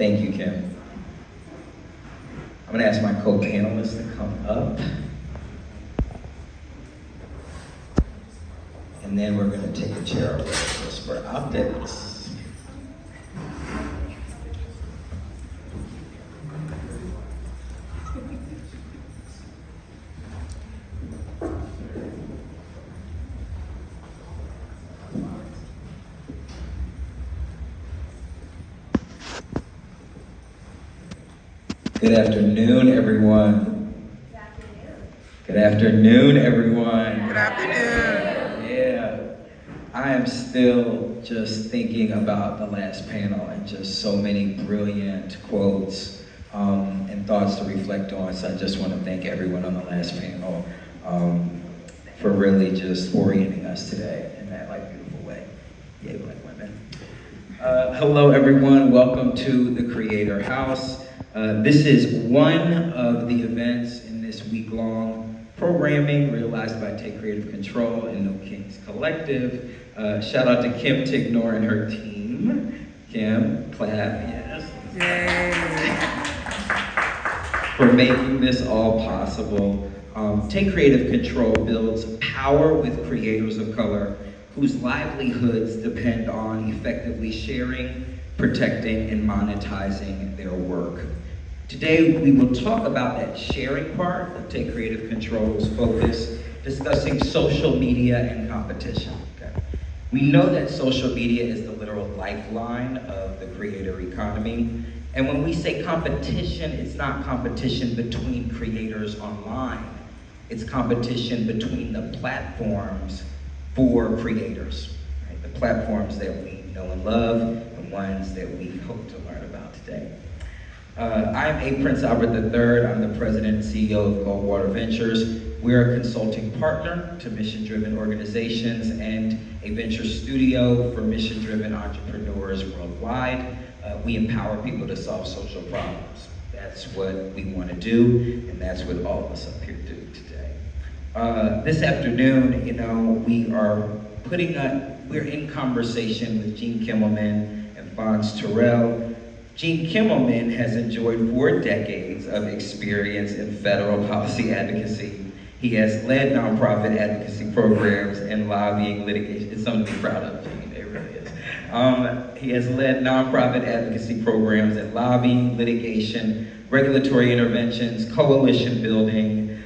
Thank you, Kim. I'm gonna ask my co-panelists to come up. And then we're gonna take a chair over just for optics. Good afternoon, everyone. Good afternoon, everyone. Good afternoon. Yeah, I am still just thinking about the last panel and just so many brilliant quotes and thoughts to reflect on. So I just want to thank everyone on the last panel for really just orienting us today in that beautiful way. Yay, Black women. Hello, everyone. Welcome to the Creator House. This is one of the events in this week-long programming realized by Take Creative Control and No Kings Collective. Shout out to Kim Tignor and her team. Kim, clap, yes. Yay. For making this all possible. Take Creative Control builds power with creators of color whose livelihoods depend on effectively sharing, protecting, and monetizing their work. Today, we will talk about that sharing part of Take Creative Control's focus, discussing social media and competition. Okay? We know that social media is the literal lifeline of the creator economy. And when we say competition, it's not competition between creators online. It's competition between the platforms for creators. Right? The platforms that we know and love, and ones that we hope to learn about today. I'm A. Prince Albert III. I'm the president and CEO of Goldwater Ventures. We're a consulting partner to mission-driven organizations and a venture studio for mission-driven entrepreneurs worldwide. We empower people to solve social problems. That's what we want to do, and that's what all of us up here do today. This afternoon, we're in conversation with Gene Kimmelman and Phonz Terrell. Gene Kimmelman has enjoyed 4 decades of experience in federal policy advocacy. He has led nonprofit advocacy programs and lobbying litigation. It's something to be proud of, Gene, it really is. He has led nonprofit advocacy programs and lobbying, litigation, regulatory interventions, coalition building,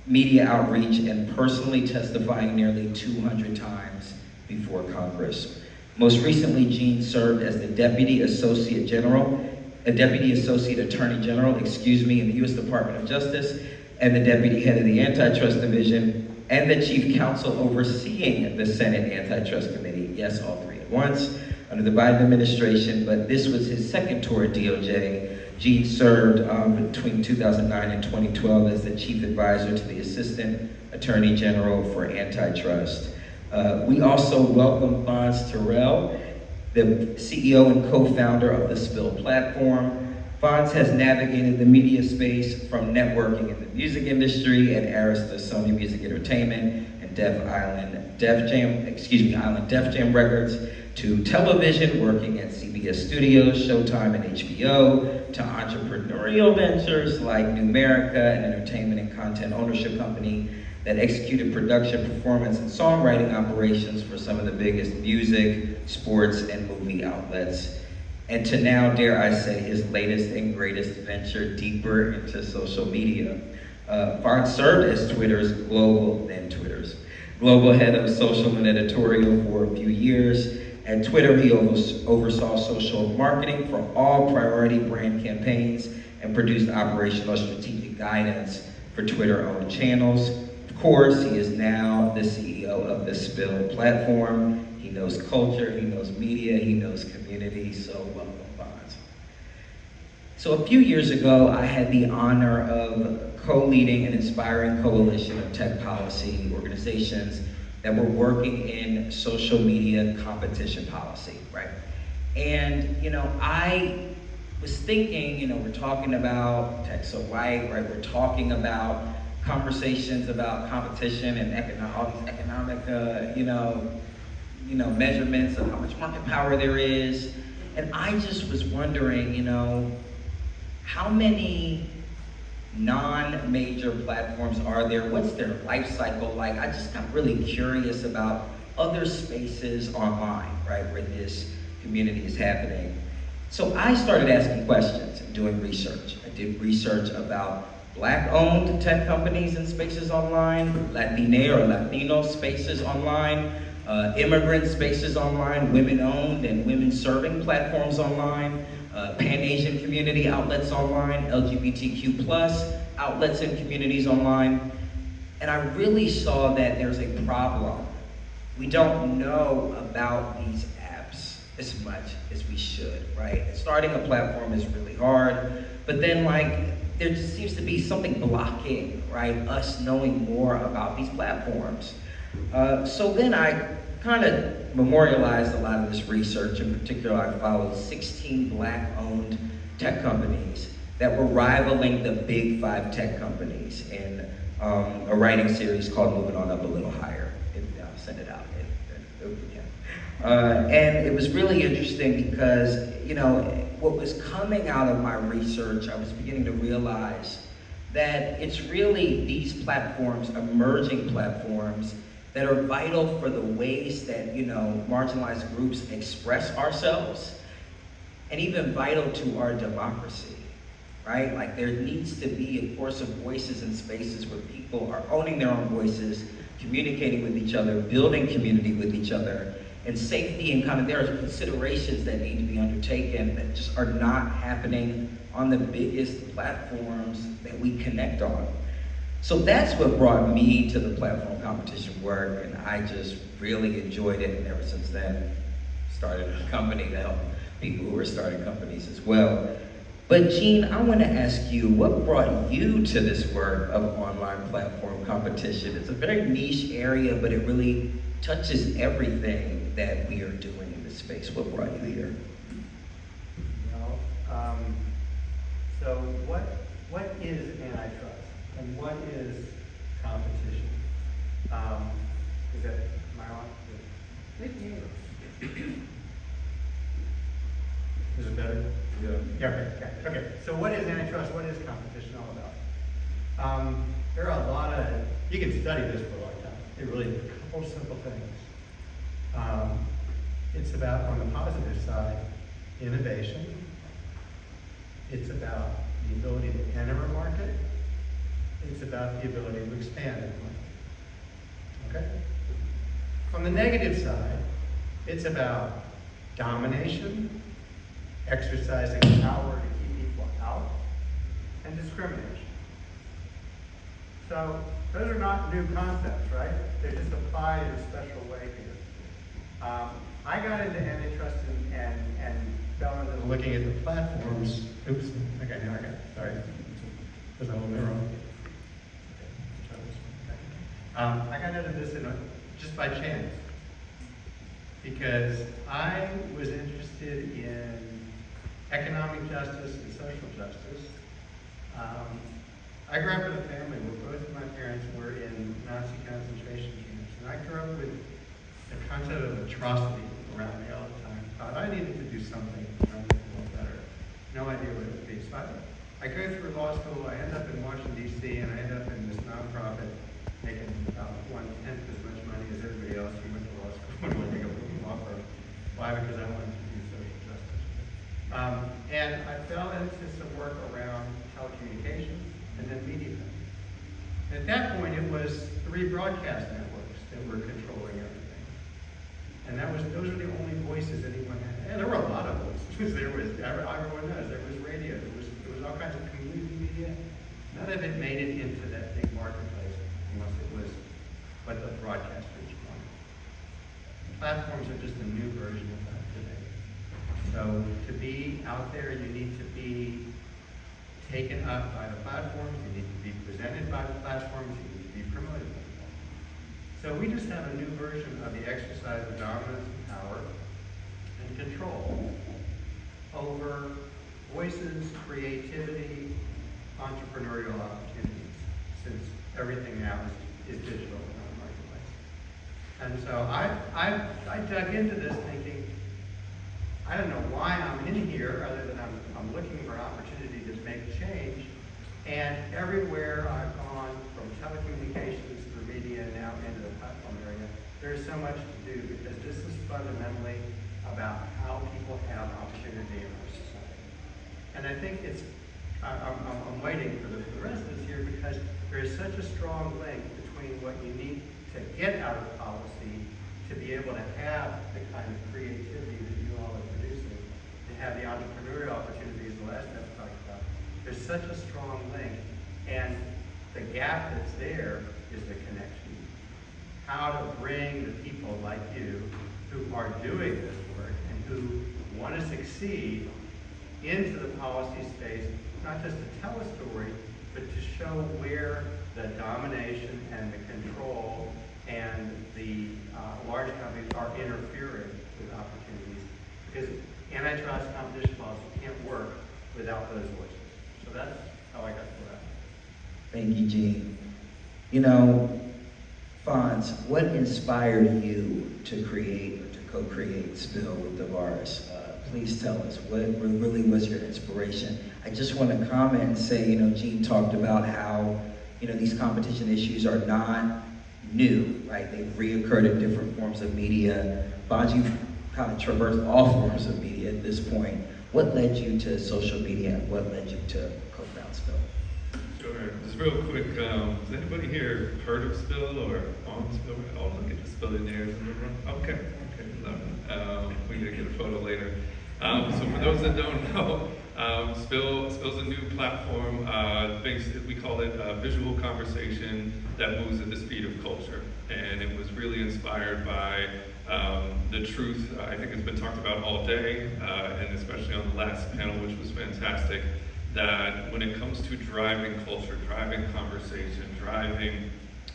media outreach, and personally testifying nearly 200 times before Congress. Most recently, Gene served as the Deputy Associate Attorney General, in the U.S. Department of Justice, and the Deputy Head of the Antitrust Division, and the Chief Counsel overseeing the Senate Antitrust Committee. Yes, all 3 at once, under the Biden administration, but this was his second tour at DOJ. Gene served between 2009 and 2012 as the Chief Advisor to the Assistant Attorney General for Antitrust. We also welcome Phonz Terrell, the CEO and co-founder of the Spill platform. Phonz has navigated the media space from networking in the music industry at Arista Sony Music Entertainment and Island Def Jam Records, to television, working at CBS Studios, Showtime, and HBO, to entrepreneurial ventures like Numerica, an entertainment and content ownership company that executed production, performance, and songwriting operations for some of the biggest music, sports, and movie outlets. And to now, dare I say, his latest and greatest venture deeper into social media. Phonz served as Twitter's global head of social and editorial for a few years. At Twitter, he oversaw social marketing for all priority brand campaigns and produced operational strategic guidance for Twitter-owned channels. Of course, he is now the CEO of the Spill platform. He knows culture, he knows media, he knows community, so welcome, Phonz. So a few years ago, I had the honor of co-leading an inspiring coalition of tech policy organizations that were working in social media competition policy, right? And, I was thinking, we're talking about tech so white, right? We're talking about conversations about competition and all these economic, measurements of how much market power there is. And I just was wondering, how many non-major platforms are there? What's their life cycle like? I just got really curious about other spaces online, right, where this community is happening. So I started asking questions and doing research. I did research about Black-owned tech companies and spaces online, Latina or Latino spaces online, immigrant spaces online, women-owned and women-serving platforms online, Pan-Asian community outlets online, LGBTQ+ outlets and communities online. And I really saw that there's a problem. We don't know about these apps as much as we should, right? Starting a platform is really hard, but then there just seems to be something blocking, right, us knowing more about these platforms. So then I kind of memorialized a lot of this research. In particular, I followed 16 Black-owned tech companies that were rivaling the big 5 tech companies in a writing series called Moving On Up a Little Higher. I'll send it out. And it was really interesting because, what was coming out of my research, I was beginning to realize that it's really these platforms, emerging platforms, that are vital for the ways that, marginalized groups express ourselves, and even vital to our democracy, right? Like, there needs to be a course of voices and spaces where people are owning their own voices, communicating with each other, building community with each other, and safety, and there are considerations that need to be undertaken that just are not happening on the biggest platforms that we connect on. So that's what brought me to the platform competition work, and I just really enjoyed it, and ever since then, started a company to help people who are starting companies as well. But Gene, I want to ask you, what brought you to this work of online platform competition? It's a very niche area, but it really touches everything that we are doing in this space. What brought you here? So what is antitrust and what is competition? Is that my on? Is it better? Yeah. Okay. So what is antitrust? What is competition all about? There are a lot of, you can study this for a long time. It really is a couple simple things. It's about, on the positive side, innovation. It's about the ability to enter a market. It's about the ability to expand a market. Okay? On the negative side, it's about domination, exercising power to keep people out, and discrimination. So those are not new concepts, right? They're just applied in a special way here. I got into antitrust and fell into looking at the platforms. Oops. Okay, now I got it. Sorry. There's a whole new wrong. I got into this just by chance because I was interested in economic justice and social justice. I grew up in a family where both of my parents were in Nazi concentration camps, and I grew up with the concept of atrocity around me all the time. Thought I needed to do something to make it a little better. No idea what it would be. So I go through law school, I end up in Washington, D.C., and I end up in this nonprofit making about 1/10 as much money as everybody else who went to law school and went to go to law firm. Why? Because I wanted to do social justice. And I fell into some work around telecommunications and then media. And at that point, it was 3 broadcast networks that were controlling everything. And those were the only voices anyone had. And there were a lot of voices. There was, everyone knows, there was radio, there was all kinds of community media. None of it made it into that big marketplace unless it was what the broadcasters wanted. Platforms are just a new version of that today. So to be out there, you need to be taken up by the platforms, you need to be presented by the platforms, you need to be promoted by the platforms. So we just have a new version of the exercise of dominance and power and control over voices, creativity, entrepreneurial opportunities, since everything now is digital in our marketplace. And so I dug into this thinking, I don't know why I'm in here, other than I'm looking for an opportunity to make change. And everywhere I've gone, from telecommunications through media and now into the platform area, there's so much to do, because this is fundamentally about how people have opportunity in our society. And I think I'm waiting for the rest of this here, because there is such a strong link between what you need to get out of policy to be able to have the kind of creativity that you all are producing, to have the entrepreneurial opportunities the last time we talked about. There's such a strong link, and the gap that's there is the connection. How to bring the people like you who are doing this work and who want to succeed into the policy space, not just to tell a story, but to show where the domination and the control and the large companies are interfering with opportunities. Because antitrust competition policy can't work without those voices. So that's how I got to that. Thank you, Gene. You know, Phonz, what inspired you to create or to co-create Spill with Tavares? Please tell us, what really was your inspiration? I just want to comment and say, you know, Gene talked about how, you know, these competition issues are not new, right? They've reoccurred in different forms of media. Phonz, you've kind of traversed all forms of media at this point. What led you to social media? What led you to co-found Spill? Sure. Just real quick, has anybody here heard of Spill or on Spill? Oh, look at the Spillionaires in the room. Okay, love it. We're gonna get a photo later. So for those that don't know, Spill's a new platform. We call it visual conversation that moves at the speed of culture. And it was really inspired by the truth, I think it's been talked about all day, and especially on the last panel, which was fantastic, that when it comes to driving culture, driving conversation, driving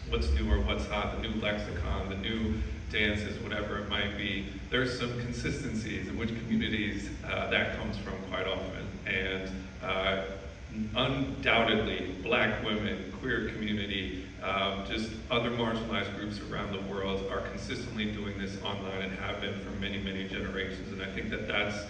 what's new or what's hot, the new lexicon, the new dances, whatever it might be, there's some consistencies in which communities that comes from quite often. And undoubtedly, Black women, queer community, just other marginalized groups around the world are consistently doing this online and have been for many, many generations. And I think that that's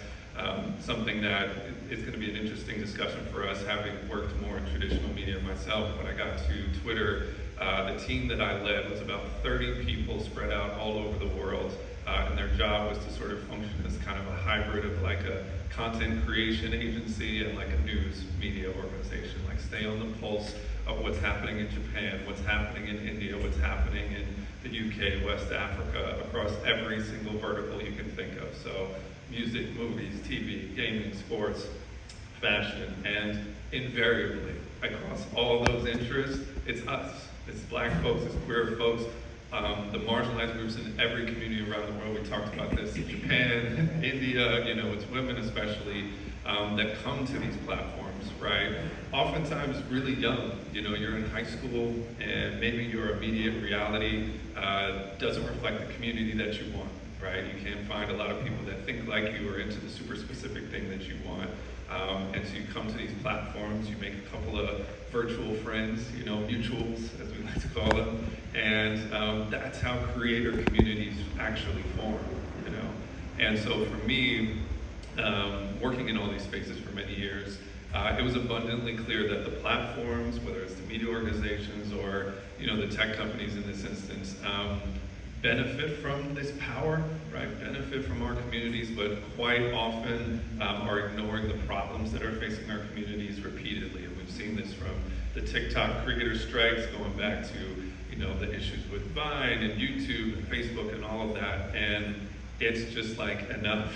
something that is going to be an interesting discussion for us, having worked more in traditional media myself. When I got to Twitter, the team that I led was about 30 people spread out all over the world, and their job was to sort of function as kind of a hybrid of like a content creation agency and like a news media organization, like stay on the pulse of what's happening in Japan, what's happening in India, what's happening in the UK, West Africa, across every single vertical you can think of. So music, movies, TV, gaming, sports, fashion, and invariably across all those interests, it's us. It's Black folks, it's queer folks, the marginalized groups in every community around the world. We talked about this in Japan, India, you know, it's women especially that come to these platforms, right? Oftentimes really young, you know, you're in high school and maybe your immediate reality doesn't reflect the community that you want, right? You can't find a lot of people that think like you or into the super specific thing that you want. And so you come to these platforms, you make a couple of virtual friends, you know, mutuals, as we like to call them, and that's how creator communities actually form, you know. And so for me, working in all these spaces for many years, it was abundantly clear that the platforms, whether it's the media organizations or, you know, the tech companies in this instance, benefit from this power, right? Benefit from our communities, but quite often are ignoring the problems that are facing our communities repeatedly. And we've seen this from the TikTok creator strikes going back to, you know, the issues with Vine and YouTube and Facebook and all of that. And it's just like enough.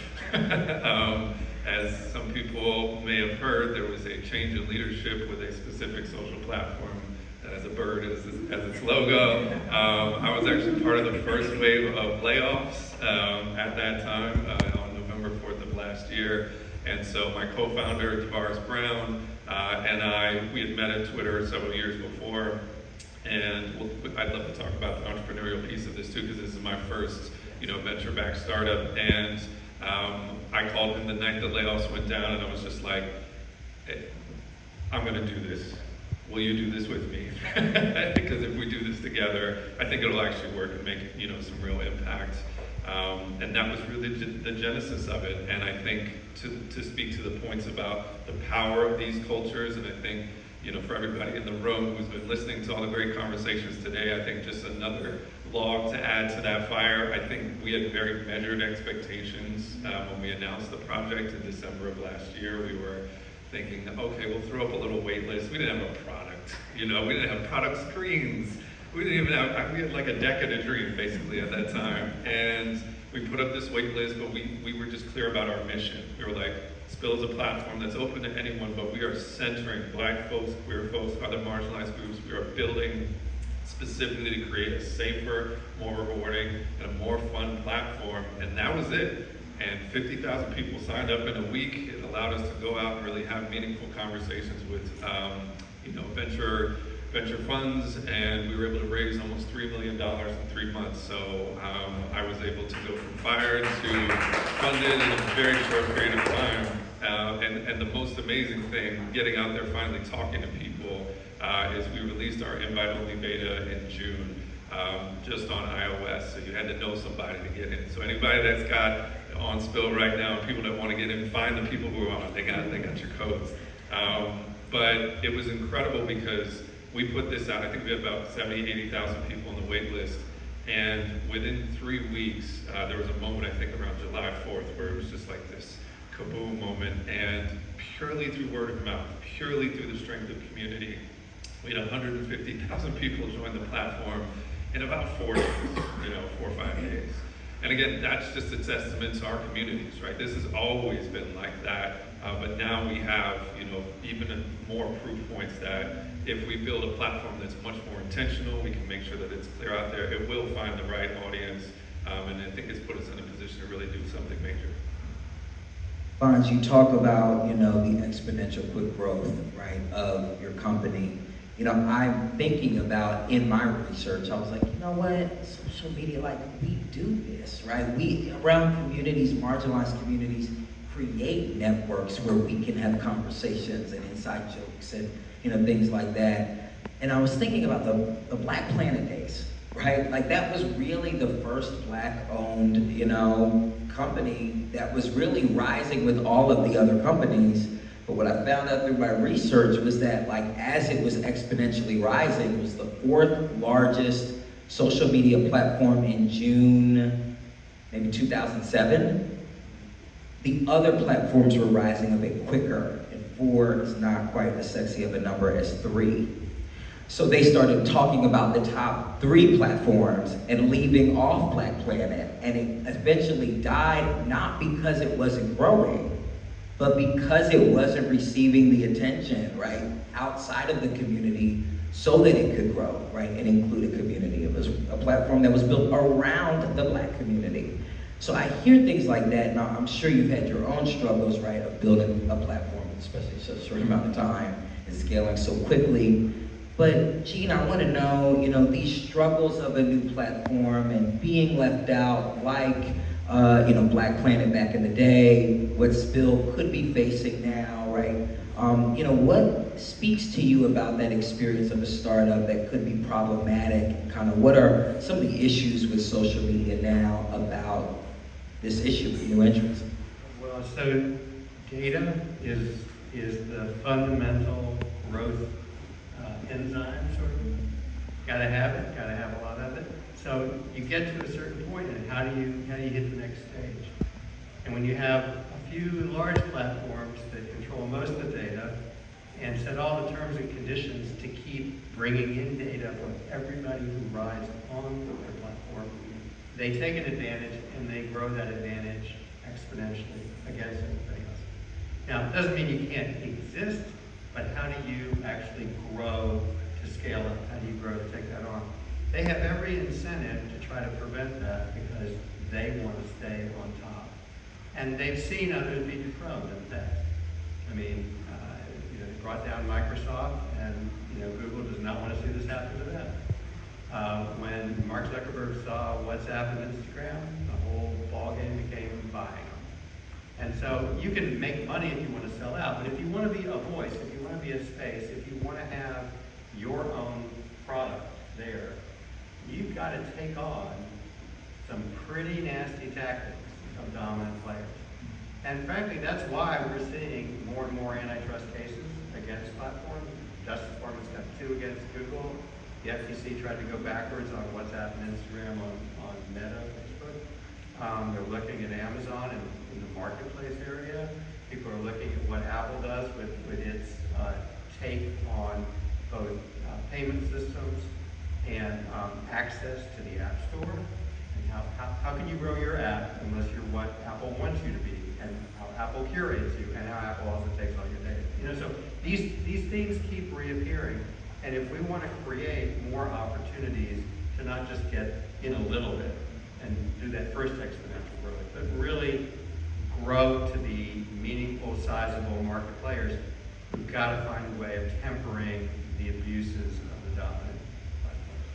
As some people may have heard, there was a change in leadership with a specific social platform that has a bird as its logo. I was actually part of the first wave of layoffs at that time on November 4th of last year. And so my co-founder, Tavares Brown, and we had met at Twitter several years before. And I'd love to talk about the entrepreneurial piece of this too, because this is my first, you know, venture-backed startup. And I called him the night the layoffs went down, and I was just like, hey, I'm gonna do this. Will you do this with me? Because if we do this together, I think it'll actually work and make, you know, some real impact. And that was really the genesis of it. And I think to speak to the points about the power of these cultures, and I think, for everybody in the room who's been listening to all the great conversations today, I think just another log to add to that fire. I think we had very measured expectations when we announced the project in December of last year. We were thinking, okay, we'll throw up a little wait list. We didn't have a product, we didn't have product screens. We didn't even have, we had like a decade of dream basically at that time. And we put up this wait list, but we were just clear about our mission. We were like, Spill is a platform that's open to anyone, but we are centering Black folks, queer folks, other marginalized groups. We are building specifically to create a safer, more rewarding, and a more fun platform. And that was it. And 50,000 people signed up in a week. It allowed us to go out and really have meaningful conversations with, venture funds, and we were able to raise almost $3 million in 3 months. So I was able to go from fired to funded in a very short period of time. And the most amazing thing, getting out there finally talking to people, is we released our invite-only beta in June, just on iOS. So you had to know somebody to get in. So anybody that's got on Spill right now, people that want to get in, find the people who are on. They got your codes. But it was incredible because we put this out. I think we had about 70, 80,000 people on the wait list. And within 3 weeks, there was a moment, I think around July 4th, where it was just like this kaboom moment. And purely through word of mouth, purely through the strength of community, we had 150,000 people join the platform in about 4 days, 4 or 5 days. And again, that's just a testament to our communities, right? This has always been like that, but now we have, even more proof points that if we build a platform that's much more intentional, we can make sure that it's clear out there, it will find the right audience, and I think it's put us in a position to really do something major. Phonz, you talk about, the exponential quick growth, right, of your company. I'm thinking about, in my research, I was like, social media, we do this, right? We, around communities, marginalized communities, create networks where we can have conversations and inside jokes and, things like that. And I was thinking about the Black Planet Days, right? That was really the first Black-owned, company that was really rising with all of the other companies. But what I found out through my research was that, as it was exponentially rising, it was the 4th largest social media platform in June, maybe 2007. The other platforms were rising a bit quicker, and 4 is not quite as sexy of a number as 3. So they started talking about the top 3 platforms and leaving off Black Planet, and it eventually died, not because it wasn't growing, but because it wasn't receiving the attention, right, outside of the community so that it could grow, right, and include a community. It was a platform that was built around the Black community. So I hear things like that, and I'm sure you've had your own struggles, right, of building a platform, especially in such a short amount of time and scaling so quickly. But Gene, I want to know, these struggles of a new platform and being left out, like, Black Planet back in the day, what Spill could be facing now, right? What speaks to you about that experience of a startup that could be problematic? Kind of what are some of the issues with social media now about this issue for new entrants? Well, so data is the fundamental growth enzyme, sort of. Gotta have it, gotta have a lot of it. So you get to a certain point, and how do you hit the next stage? And when you have a few large platforms that control most of the data and set all the terms and conditions to keep bringing in data from everybody who rides on their platform, they take an advantage and they grow that advantage exponentially against everybody else. Now, it doesn't mean you can't exist, but how do you actually grow to scale up? How do you grow to take that on? They have every incentive to try to prevent that because they want to stay on top. And they've seen others be dethroned in the past. I mean, they brought down Microsoft, and Google does not want to see this happen to them. When Mark Zuckerberg saw WhatsApp and Instagram, the whole ballgame became buying them. And so you can make money if you want to sell out, but if you want to be a voice, if you want to be a space, if you want to have your own product there, you've got to take on some pretty nasty nasty tactics of dominant players. And frankly, that's why we're seeing more and more antitrust cases against platforms. Justice Department's got 2 against Google. The FTC tried to go backwards on WhatsApp and Instagram on Meta, Facebook. They're looking at Amazon in the marketplace area. People are looking at what Apple does with its take on both payment systems and access to the App Store. And how can you grow your app unless you're what Apple wants you to be, and how Apple curates you, and how Apple also takes all your data. So these things keep reappearing, and if we want to create more opportunities to not just get in a little bit and do that first exponential growth, but really grow to be meaningful, sizable market players, we've got to find a way of tempering the abuses of the dominant platforms.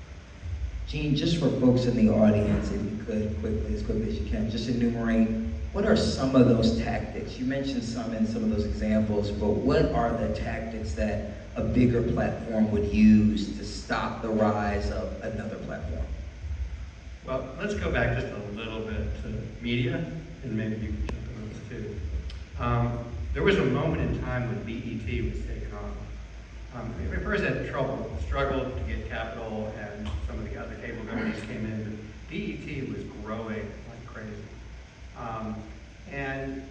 Gene, just for folks in the audience, if you could, as quickly as you can, just enumerate, what are some of those tactics? You mentioned some in some of those examples, but what are the tactics that a bigger platform would use to stop the rise of another platform? Well, let's go back just a little bit to media, and maybe you can jump in on this too. There was a moment in time when BET was taken on. We first had struggled to get capital, and some of the other cable companies came in, but BET was growing like crazy. And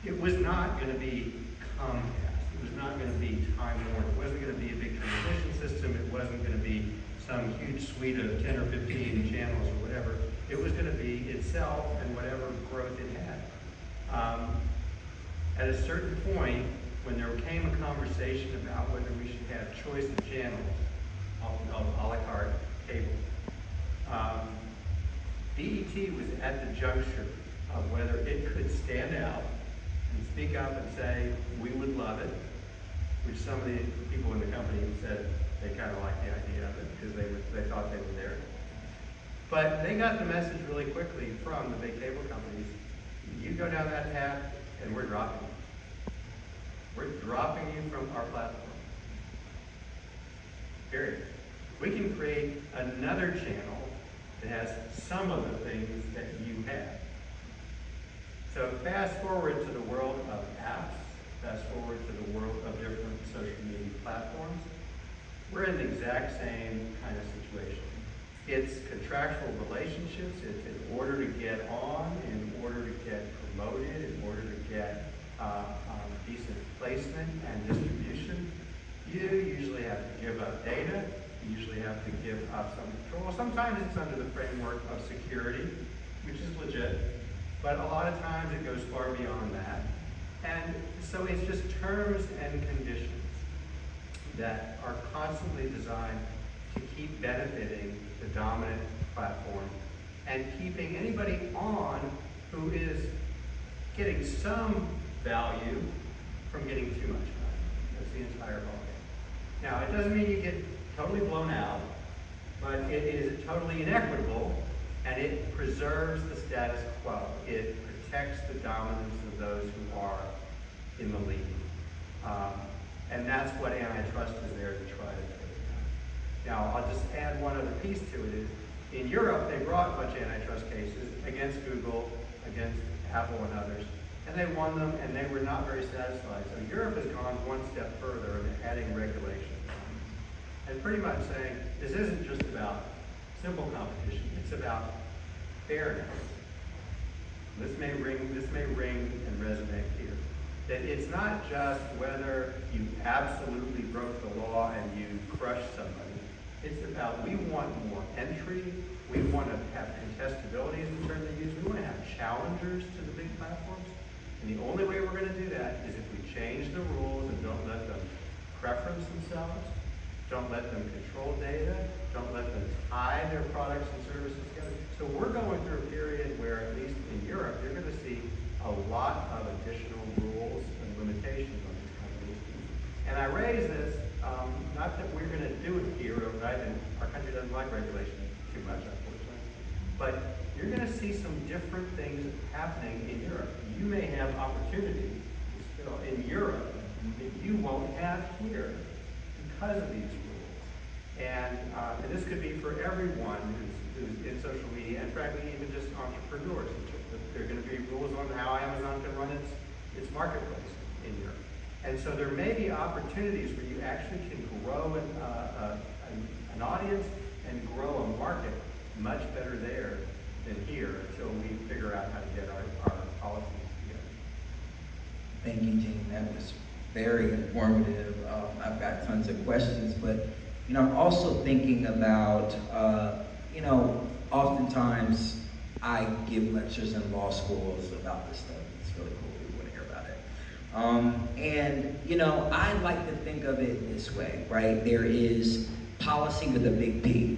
it was not going to be Comcast. It was not going to be Time Warner. It wasn't going to be a big transmission system. It wasn't going to be some huge suite of 10 or 15 channels or whatever. It was going to be itself and whatever growth it had. At a certain point, when there came a conversation about whether we should have choice of channels, a la carte cable, BET was at the juncture of whether it could stand out and speak up and say, we would love it, which some of the people in the company said they kind of liked the idea of it because they thought they were there. But they got the message really quickly from the big cable companies, you go down that path and we're dropping you. We're dropping you from our platform. Period. We can create another channel that has some of the things that you have. So fast forward to the world of apps, fast forward to the world of different social media platforms. We're in the exact same kind of situation. It's contractual relationships. It's in order to get on, in order to get promoted, in order to get decent placement and distribution. You usually have to give up data. You usually have to give up some control. Sometimes it's under the framework of security, which is legit, but a lot of times it goes far beyond that. And so it's just terms and conditions that are constantly designed to keep benefiting the dominant platform and keeping anybody on who is getting some value from getting too much value. That's the entire ballgame. Now, it doesn't mean you get totally blown out, but it is totally inequitable, and it preserves the status quo. It protects the dominance of those who are in the lead. And that's what antitrust is there to try to do. Now, I'll just add one other piece to it. Is in Europe, they brought a bunch of antitrust cases against Google, against Apple and others, and they won them, and they were not very satisfied. So Europe has gone one step further in adding regulation. And pretty much saying, this isn't just about simple competition, it's about fairness. This may ring and resonate here. That it's not just whether you absolutely broke the law and you crushed somebody. It's about we want more entry, we want to have contestabilities in terms of use, we want to have challengers to the big platforms. And the only way we're going to do that is if we change the rules and don't let them preference themselves, don't let them control data, don't let them tie their products and services together. So we're going through a period where, at least in Europe, you're going to see a lot of additional rules and limitations on these companies. And I raise this, not that we're going to do it here overnight, and our country doesn't like regulation too much, unfortunately. But you're going to see some different things happening in Europe. You may have opportunities in Europe that you won't have here because of these rules. And this could be for everyone who's in social media, and frankly, even just entrepreneurs. There are going to be rules on how Amazon can run its marketplace in Europe. And so there may be opportunities where you actually can grow an audience and grow a market much better there than here until we figure out how to get our policies together. Thank you, Gene. That was very informative. I've got tons of questions, but I'm also thinking about, oftentimes I give lectures in law schools about this stuff. It's really cool. People want to hear about it. I like to think of it this way, right? There is policy with a big P.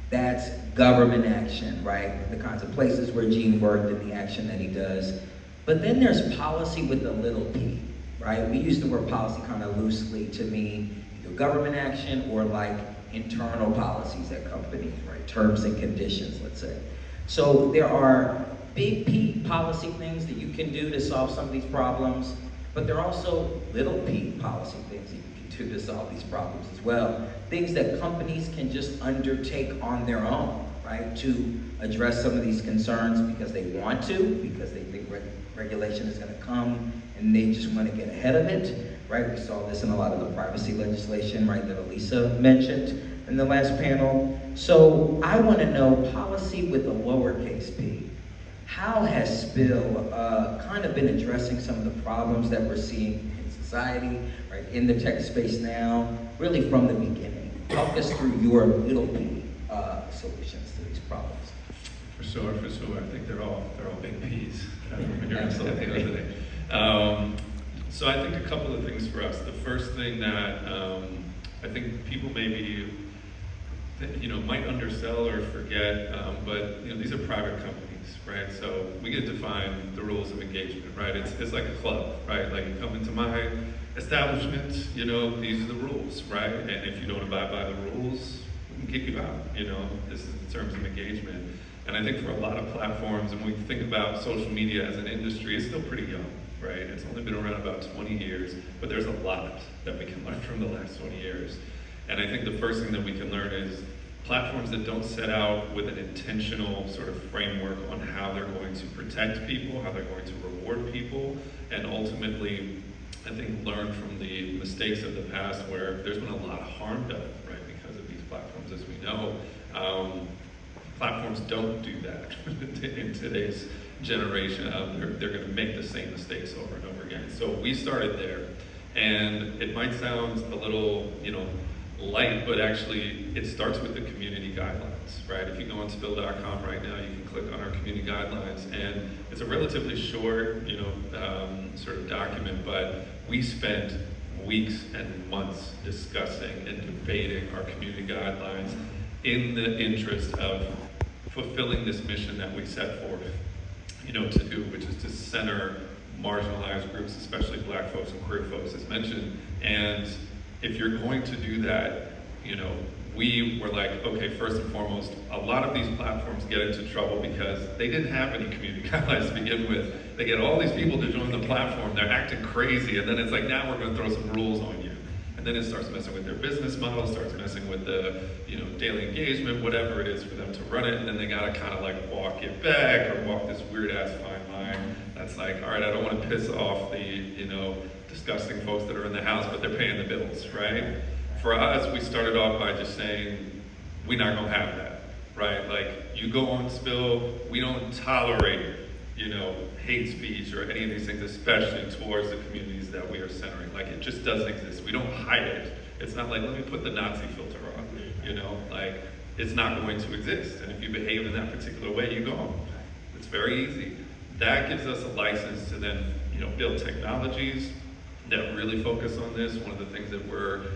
That's government action, right? The kinds of places where Gene worked and the action that he does. But then there's policy with a little p, right? We use the word policy kind of loosely to mean either government action or like internal policies at companies, right? Terms and conditions, let's say. So there are big P policy things that you can do to solve some of these problems, but there are also little p policy things that you can do to solve these problems as well. Things that companies can just undertake on their own, right? To address some of these concerns because they want to, because they think regulation is going to come and they just want to get ahead of it, right? We saw this in a lot of the privacy legislation, right, that Elisa mentioned in the last panel. So I want to know policy with a lowercase p. How has Spill kind of been addressing some of the problems that we're seeing in society, right, in the tech space now, really from the beginning? Talk us through your little p solutions to these problems. For sure. I think they're all big P's. Absolutely. So I think a couple of things for us. The first thing that I think people maybe might undersell or forget, but these are private companies, right? So we get to define the rules of engagement, right? It's like a club, right? Like you come into my establishment, these are the rules, right? And if you don't abide by the rules, we can kick you out. This is in terms of engagement. And I think for a lot of platforms, and when we think about social media as an industry, it's still pretty young, right? It's only been around about 20 years, but there's a lot that we can learn from the last 20 years. And I think the first thing that we can learn is platforms that don't set out with an intentional sort of framework on how they're going to protect people, how they're going to reward people, and ultimately, I think, learn from the mistakes of the past where there's been a lot of harm done, right, because of these platforms, as we know. Platforms don't do that in today's generation. They're going to make the same mistakes over and over again. So we started there, and it might sound a little, light, but actually it starts with the community guidelines, right? If you go on spill.com right now, you can click on our community guidelines, and it's a relatively short, sort of document, but we spent weeks and months discussing and debating our community guidelines in the interest of fulfilling this mission that we set forth, to do, which is to center marginalized groups, especially Black folks and queer folks, as mentioned. And if you're going to do that, we were like, okay, first and foremost, a lot of these platforms get into trouble because they didn't have any community guidelines to begin with. They get all these people to join the platform, they're acting crazy, and then it's like, now we're going to throw some rules on you. And then it starts messing with their business model, starts messing with the, daily engagement, whatever it is for them to run it, and then they gotta kind of like walk it back or walk this weird ass fine line. That's like, all right, I don't want to piss off the, disgusting folks that are in the house, but they're paying the bills, right? For us, we started off by just saying, we're not gonna have that, right? Like, you go on Spill, we don't tolerate, hate speech or any of these things, especially towards the communities that we are centering. Like, it just doesn't exist. We don't hide it. It's not like, let me put the Nazi filter on, like, it's not going to exist. And if you behave in that particular way, you go home. It's very easy. That gives us a license to then, build technologies that really focus on this. One of the things that we're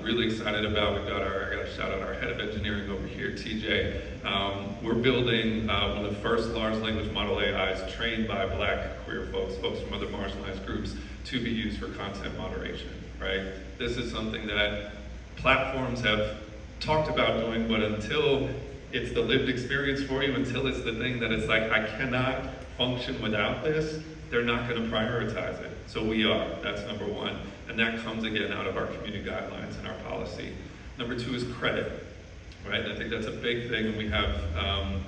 really excited about, I gotta shout out our head of engineering over here, TJ. We're building one of the first large language model AIs trained by Black queer folks from other marginalized groups to be used for content moderation, right? This is something that platforms have talked about doing, but until it's the lived experience for you, until it's the thing that it's like, I cannot function without this, they're not gonna prioritize it. So we are, that's number one. And that comes again out of our community guidelines and our policy. Number two is credit, right? And I think that's a big thing. And we have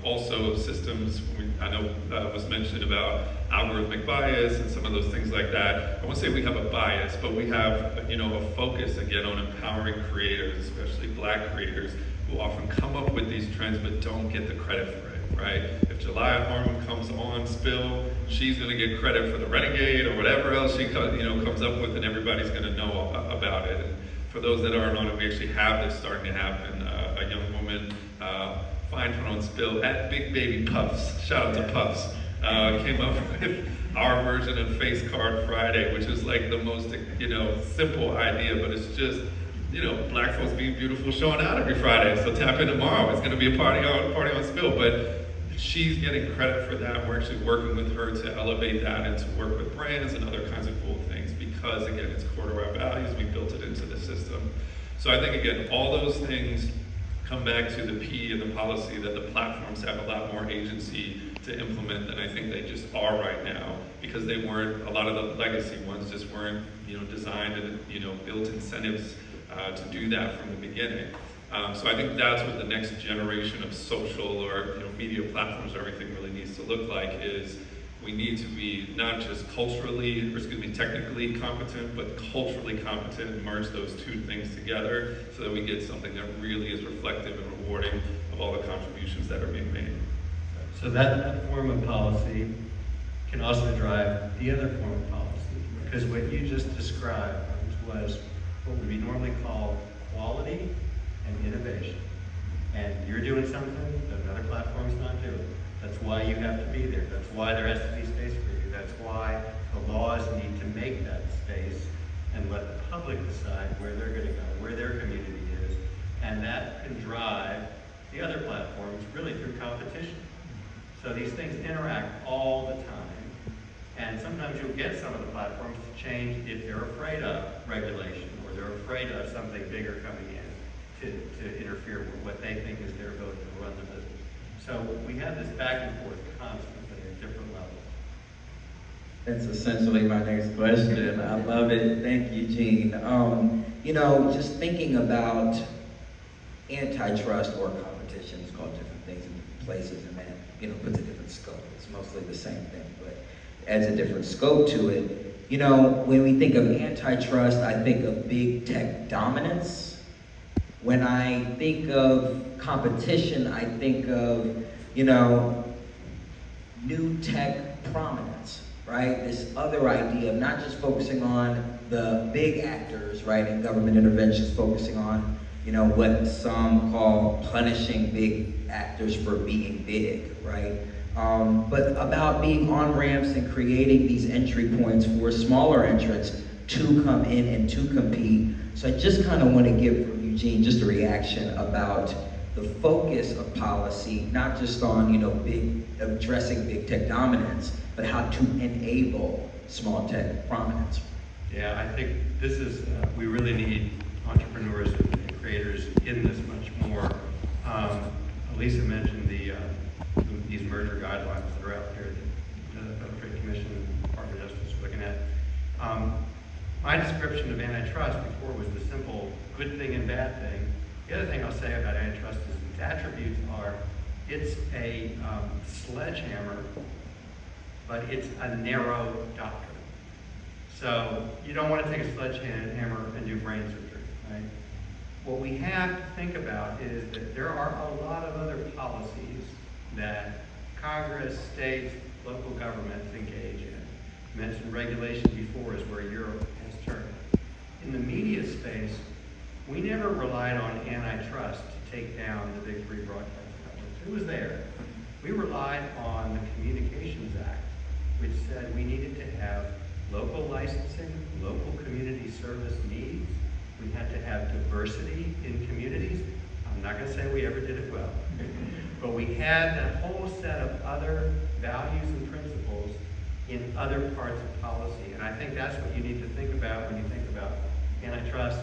also systems, I know was mentioned about algorithmic bias and some of those things like that. I won't say we have a bias, but we have, you know, a focus again on empowering creators, especially Black creators, who often come up with these trends but don't get the credit for it, right? If Julia Harmon comes on Spill, she's gonna get credit for the Renegade or whatever else she comes up with, and everybody's gonna know about it. And for those that aren't on it, we actually have this starting to happen. A young woman, find her on Spill at Big Baby Puffs, shout out to Puffs, came up with our version of Face Card Friday, which is like the most, you know, simple idea, but it's just, you know, Black folks being beautiful, showing out every Friday. So tap in tomorrow. It's going to be a party on Spill. But she's getting credit for that. We're actually working with her to elevate that and to work with brands and other kinds of cool things because, again, it's core to our values. We built it into the system. So I think, again, all those things come back to the P and the policy that the platforms have a lot more agency to implement than I think they just are right now, because they weren't, a lot of the legacy ones just weren't, you know, designed and, you know, built incentives to do that from the beginning. So I think that's what the next generation of social or, you know, media platforms or everything really needs to look like. Is we need to be not just technically competent, but culturally competent, and merge those two things together so that we get something that really is reflective and rewarding of all the contributions that are being made. So that form of policy can also drive the other form of policy, because what you just described was what would be normally called quality and innovation. And you're doing something that another platform's not doing. That's why you have to be there. That's why there has to be space for you. That's why the laws need to make that space and let the public decide where they're going to go, where their community is. And that can drive the other platforms really through competition. So these things interact all the time. And sometimes you'll get some of the platforms to change if they're afraid of regulation or they're afraid of something bigger coming in to interfere with what they think is their ability to run the business. So we have this back and forth constantly at different levels. That's essentially my next question. I love it. Thank you, Gene. You know, just thinking about antitrust or competition, it's called different things in different places, and that, you know, puts a different scope. It's mostly the same thing, but adds a different scope to it. You know, when we think of antitrust, I think of big tech dominance. When I think of competition, I think of, you know, new tech prominence, right? This other idea of not just focusing on the big actors, right, and government interventions, focusing on, you know, what some call punishing big actors for being big, right? But about being on-ramps and creating these entry points for smaller entrants to come in and to compete. So I just kind of want to give from Eugene just a reaction about the focus of policy, not just on, you know, addressing big tech dominance, but how to enable small tech prominence. Yeah, I think this is, we really need entrepreneurs and creators in this much more. Elisa mentioned these merger guidelines that are out there that the Federal Trade Commission and the Department of Justice is looking at. My description of antitrust before was the simple good thing and bad thing. The other thing I'll say about antitrust is its attributes are, it's a sledgehammer, but it's a narrow doctrine. So you don't want to take a sledgehammer and do brain surgery, right? What we have to think about is that there are a lot of other policies that Congress, states, local governments engage in. I mentioned regulation before is where Europe has turned. In the media space, we never relied on antitrust to take down the big three broadcast networks. It was there. We relied on the Communications Act, which said we needed to have local licensing, local community service needs. We had to have diversity in communities. I'm not going to say we ever did it well, but we had that whole set of other values and principles in other parts of policy. And I think that's what you need to think about when you think about antitrust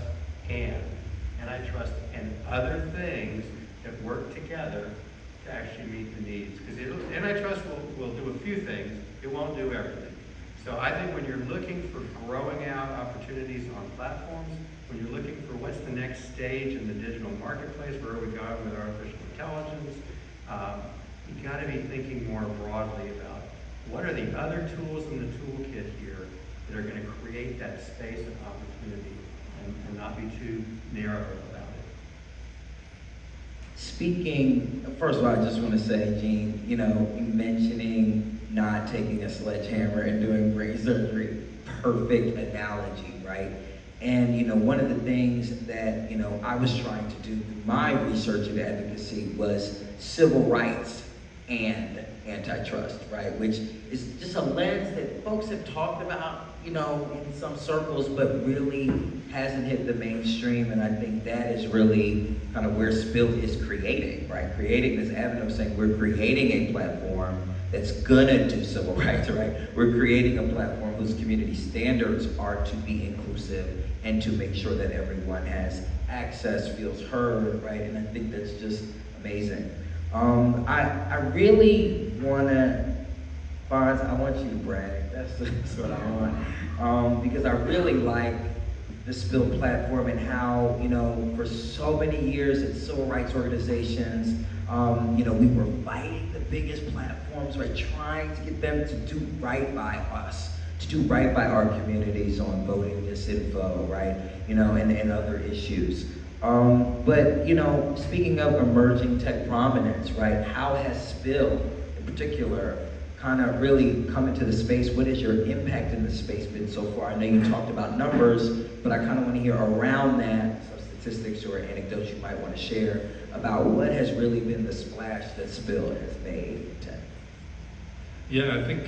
and other things that work together to actually meet the needs. Because antitrust will do a few things, it won't do everything. So I think when you're looking for growing out opportunities on platforms, when you're looking for what's the next stage in the digital marketplace, where are we going with artificial intelligence, you got to be thinking more broadly about what are the other tools in the toolkit here that are going to create that space of opportunity and not be too narrow about it. Speaking, first of all, I just want to say, Gene, you mentioning not taking a sledgehammer and doing brain surgery, perfect analogy, right? And, one of the things that, I was trying to do through my research and advocacy was civil rights and antitrust, right? Which is just a lens that folks have talked about, in some circles, but really hasn't hit the mainstream. And I think that is really kind of where Spill is creating, right? Creating this avenue of saying we're creating a platform that's gonna do civil rights, right? We're creating a platform whose community standards are to be inclusive and to make sure that everyone has access, feels heard, right? And I think that's just amazing. I really wanna, Phonz, I want you to brag. That's what I want. Because I really like the Spill platform and how, for so many years at civil rights organizations, we were fighting the biggest platforms, right? Trying to get them to do right by us, to do right by our communities on voting disinfo, right? And other issues. But speaking of emerging tech prominence, right? How has Spill, in particular, kind of really come into the space? What has your impact in the space been so far? I know you talked about numbers, but I kind of want to hear around that some statistics or anecdotes you might want to share about what has really been the splash that Spill has made in tech. Yeah, I think,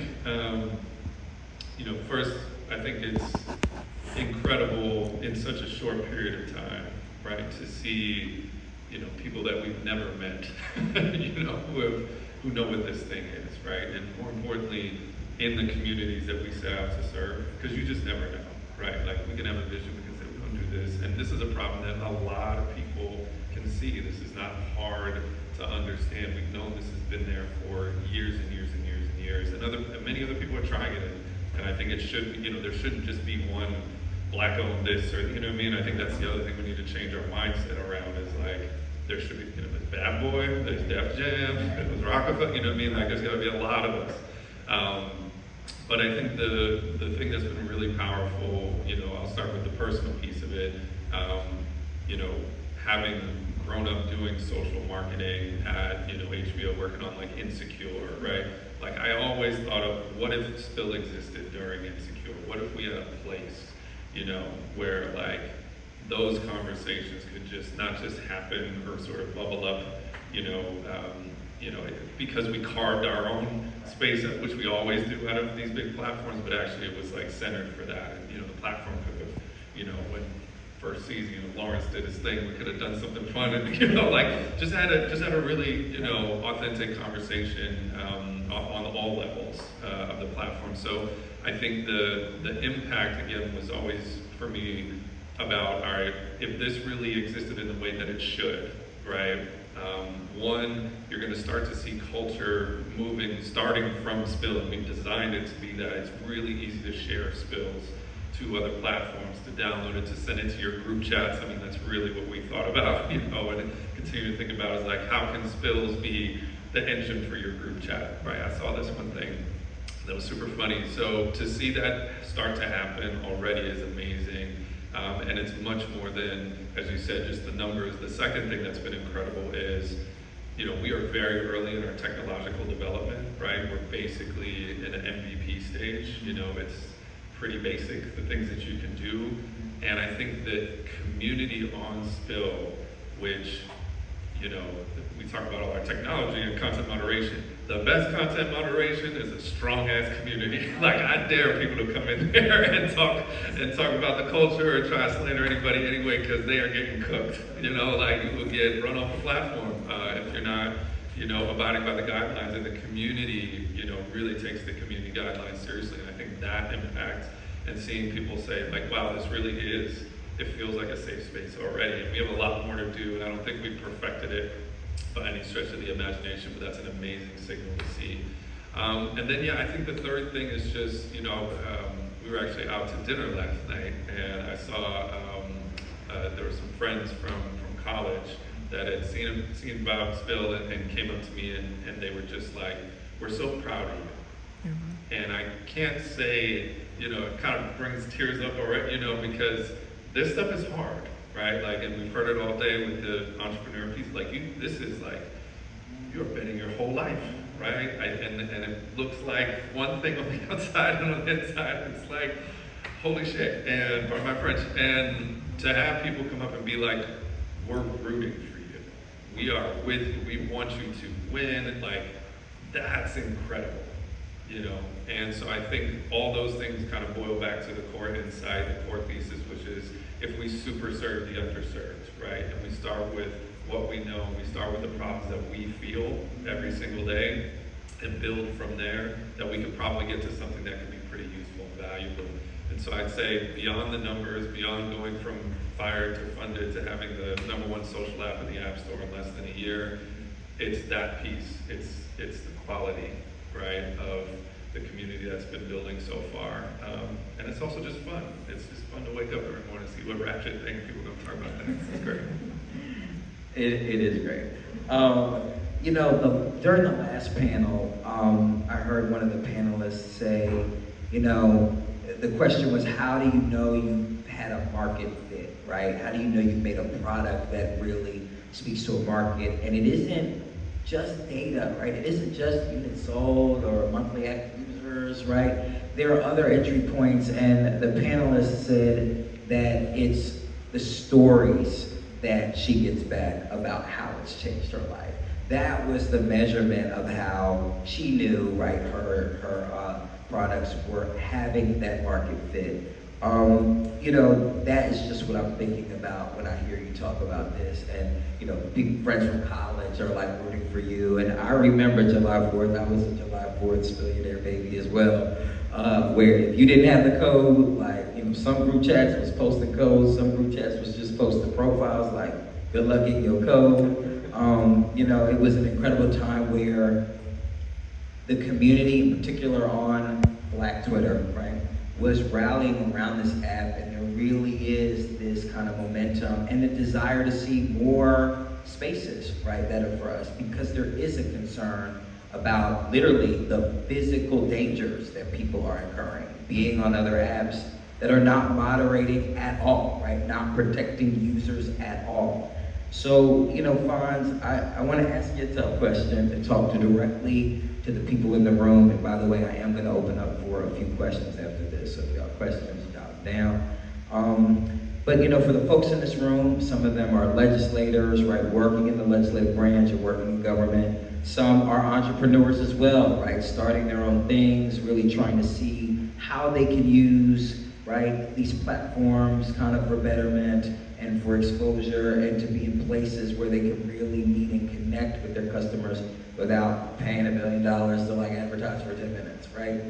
first, I think it's incredible in such a short period of time, right, to see, people that we've never met, who know what this thing is, right? And more importantly, in the communities that we set out to serve, because you just never know, right? Like, we can have a vision, we can say we're gonna do this, and this is a problem that a lot of people can see. This is not hard to understand. We've known this has been there for years and years and years and years, and many other people are trying it, and I think it should, there shouldn't just be one black-owned this, or, I think that's the other thing we need to change our mindset around is like, there should be, there's Bad Boy, there's Def Jam, there's Rockefeller, like there's gotta be a lot of us. But I think the thing that's been really powerful, I'll start with the personal piece of it, having grown up doing social marketing at, HBO, working on like Insecure, right? Like I always thought of what if Spill existed during Insecure? What if we had a place, where like those conversations could just not just happen or sort of bubble up, because we carved our own space, which we always do out of these big platforms, but actually it was like centered for that. And, the platform could have, when first season, Lawrence did his thing, we could have done something fun and, just had a really, authentic conversation on all levels of the platform. So I think the impact, again, was always, for me, about, all right, if this really existed in the way that it should, right? One, you're going to start to see culture moving, starting from Spill, and we've designed it to be that it's really easy to share Spills to other platforms, to download it, to send it to your group chats. I mean, that's really what we thought about, and continue to think about is like, how can Spills be the engine for your group chat, right? I saw this one thing that was super funny. So to see that start to happen already is amazing. And it's much more than, as you said, just the numbers. The second thing that's been incredible is, we are very early in our technological development, right? We're basically in an MVP stage. It's pretty basic, the things that you can do. And I think that community on Spill, which, we talk about all our technology and content moderation. The best content moderation is a strong ass community. Like I dare people to come in there and talk about the culture or try to slander anybody anyway, because they are getting cooked. Like you will get run off the platform if you're not, abiding by the guidelines. And the community, really takes the community guidelines seriously. And I think that impact and seeing people say like, wow, this really is. It feels like a safe space already. And we have a lot more to do, and I don't think we've perfected it by any stretch of the imagination, but that's an amazing signal to see. And then, yeah, I think the third thing is just, we were actually out to dinner last night, and I saw there were some friends from college that had seen Bob's bill and came up to me, and they were just like, "We're so proud of you." Mm-hmm. And I can't say, it kind of brings tears up already, because this stuff is hard, right? Like, and we've heard it all day with the entrepreneur piece. Like, this is like, you're betting your whole life, right? And it looks like one thing on the outside, and on the inside, it's like, holy shit, and pardon my French. And to have people come up and be like, we're rooting for you. We are with you. We want you to win. Like, that's incredible, And so I think all those things kind of boil back to the core inside the core thesis, which is if we super serve the underserved, right? And we start with what we know, we start with the problems that we feel every single day and build from there, that we could probably get to something that could be pretty useful and valuable. And so I'd say beyond the numbers, beyond going from fired to funded to having the #1 social app in the App Store in less than a year, it's that piece. It's the quality, right, of the community that's been building so far. And it's also just fun. It's just fun to wake up every morning and see what ratchet thing people are going to talk about next. It's great. It is great. During the last panel, I heard one of the panelists say, the question was, how do you know you had a market fit, right? How do you know you've made a product that really speaks to a market? And it isn't just data, right? It isn't just units sold or monthly active users, right? There are other entry points, and the panelists said that it's the stories that she gets back about how it's changed her life. That was the measurement of how she knew, right, her products were having that market fit. That is just what I'm thinking about when I hear you talk about this. And, big friends from college are like rooting for you. And I remember July 4th, I was a July 4th spillionaire baby as well, where if you didn't have the code, like, some group chats was posting codes, some group chats was just posting profiles, like, good luck getting your code. It was an incredible time where the community, in particular on Black Twitter, right, was rallying around this app, and there really is this kind of momentum and a desire to see more spaces, right, that are for us, because there is a concern about literally the physical dangers that people are incurring, being on other apps that are not moderating at all, right, not protecting users at all. So, Phonz, I want to ask you a tough question and talk directly to the people in the room. And by the way, I am going to open up for a few questions after this. So if you have questions, jot them down. But for the folks in this room, some of them are legislators, right, working in the legislative branch or working in government. Some are entrepreneurs as well, right, starting their own things, really trying to see how they can use, right, these platforms kind of for betterment and for exposure, and to be in places where they can really meet and connect with their customers without paying $1 million to like advertise for 10 minutes, right?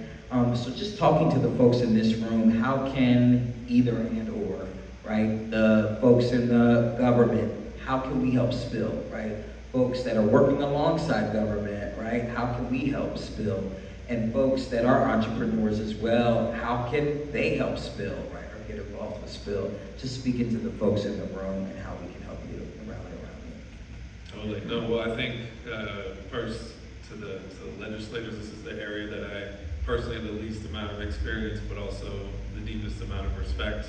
So just talking to the folks in this room, how can either and or, right, the folks in the government, how can we help spill, right? Folks that are working alongside government, right, how can we help spill? And folks that are entrepreneurs as well, how can they help spill, right, or get involved with spill? Just speaking to the folks in the room and how we can help you rally around it. Totally. No, well, I think first to the legislators, this is the area that I personally have the least amount of experience, but also the deepest amount of respect.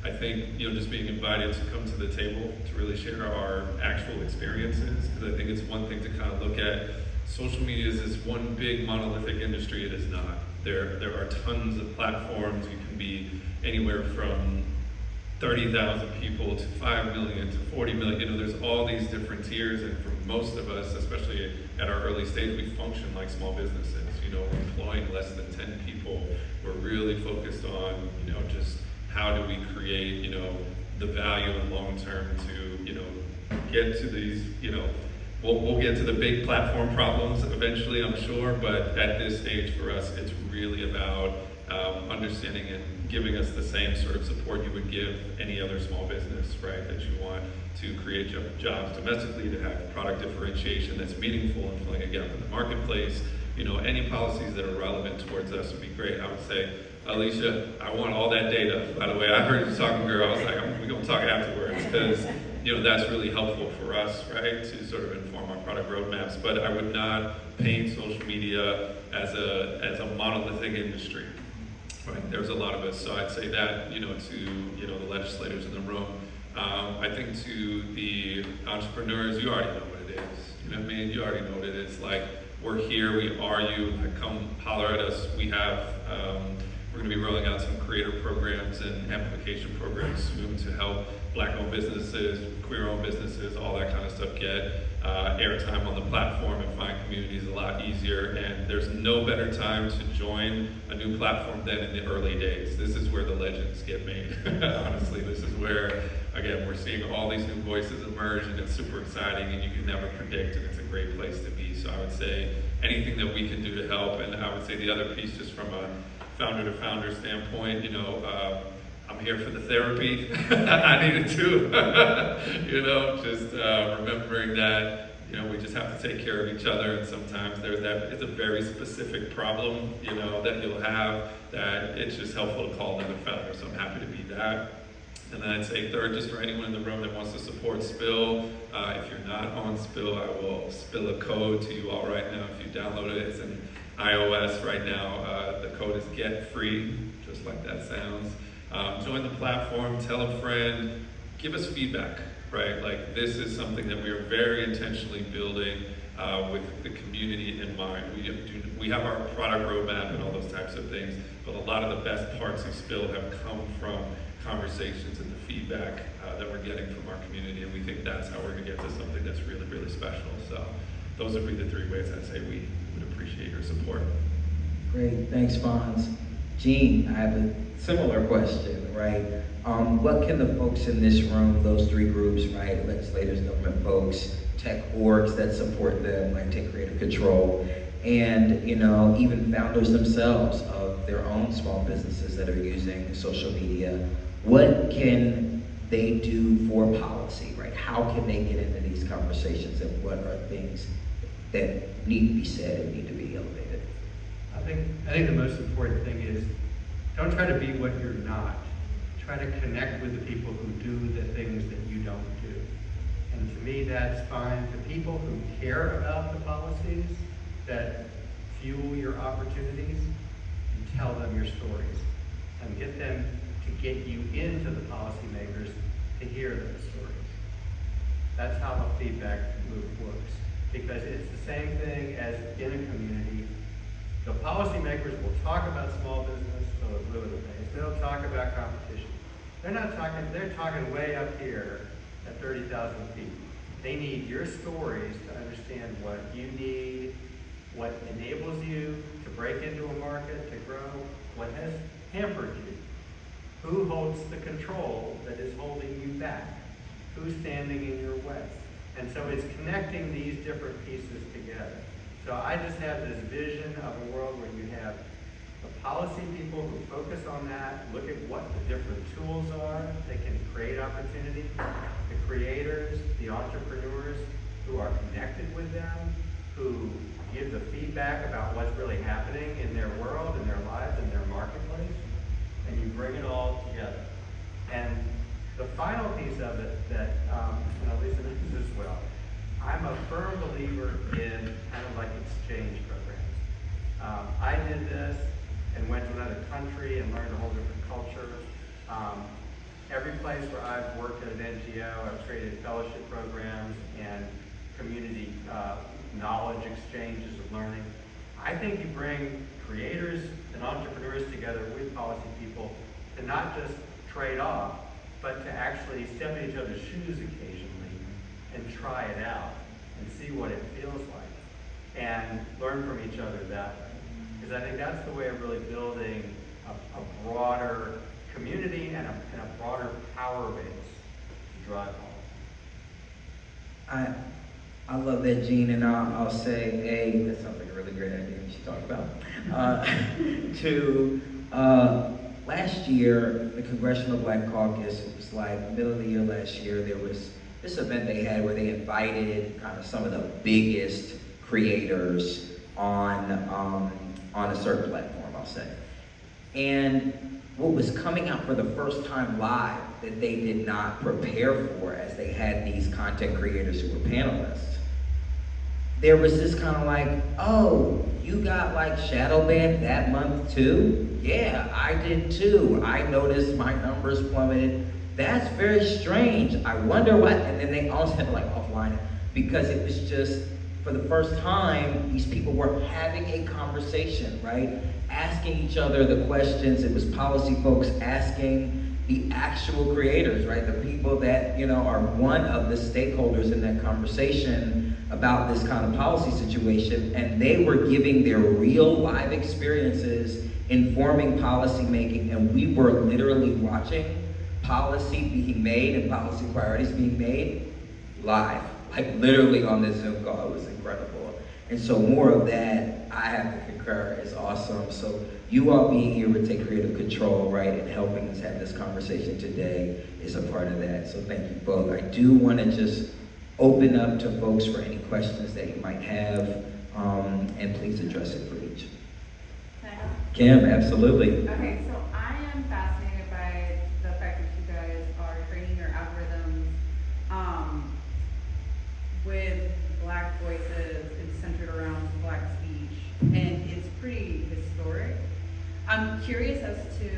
I think, just being invited to come to the table to really share our actual experiences, because I think it's one thing to kind of look at social media as this one big monolithic industry. It is not. There are tons of platforms. You can be anywhere from 30,000 people to 5 million to 40 million. There's all these different tiers, and for most of us, especially at our early stage, we function like small businesses. We're employing less than 10 people. We're really focused on, just how do we create, the value in long term to, get to these, we'll get to the big platform problems eventually, I'm sure, but at this stage for us, it's really about understanding and giving us the same sort of support you would give any other small business, right? That you want to create jobs domestically, to have product differentiation that's meaningful and filling a gap in the marketplace, any policies that are relevant towards us would be great. I would say, Alicia, I want all that data. By the way, I heard you talking, girl. I was like, we're going to talk afterwards, because that's really helpful for us, right, to sort of inform our product roadmaps. But I would not paint social media as a monolithic industry. Right, there's a lot of us, so I'd say that, to the legislators in the room. I think to the entrepreneurs, you already know what it is. You know what I mean? You already know what it is. Like, we're here, we are you. Come holler at us. We're going to be rolling out some creator programs and amplification programs soon to help Black-owned businesses, queer-owned businesses, all that kind of stuff get airtime on the platform and find communities a lot easier. And there's no better time to join a new platform than in the early days. This is where the legends get made. Honestly, this is where, again, we're seeing all these new voices emerge, and it's super exciting, and you can never predict, and it's a great place to be. So I would say anything that we can do to help. And I would say the other piece, just from a founder-to-founder standpoint, I'm here for the therapy. I need it too. Just remembering that, we just have to take care of each other, and sometimes it's a very specific problem, that you'll have, that it's just helpful to call another founder, so I'm happy to be that. And then I'd say third, just for anyone in the room that wants to support Spill, if you're not on Spill, I will spill a code to you all right now. If you download it, it's in iOS right now. The code is GetFree, just like that sounds. Join the platform, tell a friend, give us feedback, right? Like, this is something that we are very intentionally building with the community in mind. We have our product roadmap and all those types of things, but a lot of the best parts of Spill have come from conversations and the feedback that we're getting from our community, and we think that's how we're going to get to something that's really, really special. So those would be the three ways I'd say we would appreciate your support. Great, thanks, Phonz. Gene, I have a similar question, right? What can the folks in this room, those three groups, right, legislators, government folks, tech orgs that support them, like Take Creative Control, and even founders themselves of their own small businesses that are using social media, what can they do for policy, right? How can they get into these conversations, and what are things that need to be said and need to be elevated? I think the most important thing is, don't try to be what you're not. Try to connect with the people who do the things that you don't do. And to me, that's fine. The people who care about the policies that fuel your opportunities, you tell them your stories and get them to get you into the policymakers to hear those stories. That's how the feedback loop works. Because it's the same thing as in a community. The policymakers will talk about small business till they're blue in the face. They'll talk about competition. They're talking way up here at 30,000 feet. They need your stories to understand what you need, what enables you to break into a market, to grow, what has hampered you, who holds the control that is holding you back, who's standing in your way. And so it's connecting these different pieces together. So I just have this vision of a world where you have the policy people who focus on that, look at what the different tools are that can create opportunity, the creators, the entrepreneurs who are connected with them, who give the feedback about what's really happening in their world, in their lives, in their marketplace, and you bring it all together. And the final piece of it that, Lisa knows as well, I'm a firm believer in kind of like exchange programs. I did this and went to another country and learned a whole different culture. Every place where I've worked at an NGO, I've created fellowship programs and community knowledge exchanges of learning. I think you bring creators and entrepreneurs together with policy people to not just trade off, but to actually step in each other's shoes occasionally and try it out and see what it feels like and learn from each other that way. Because I think that's the way of really building a broader community and a broader power base to drive home. I love that, Gene, and I'll say, that sounds like a really great idea we should talk about. Last year, the Congressional Black Caucus, it was like middle of the year last year, there was this event they had where they invited kind of some of the biggest creators on a certain platform, I'll say. And what was coming out for the first time live that they did not prepare for as they had these content creators who were panelists, there was this kind of like, oh, you got like shadow banned that month too? Yeah, I did too. I noticed my numbers plummeted. That's very strange. I wonder what, and then they also had to like offline it because it was just, for the first time, these people were having a conversation, right? Asking each other the questions. It was policy folks asking the actual creators, right? The people that, you know, are one of the stakeholders in that conversation about this kind of policy situation, and they were giving their real live experiences informing policy making, and we were literally watching policy being made and policy priorities being made live, like literally on this Zoom call. It was incredible. And so more of that, I have to concur, is awesome. So you all being here to take creative control, right, and helping us have this conversation today is a part of that. So thank you both. I do want to just open up to folks for any questions that you might have, and please address it for each. Kim, absolutely. Okay, so I am fascinated by the fact that you guys are training your algorithms with Black voices and centered around Black speech, and it's pretty historic. I'm curious as to,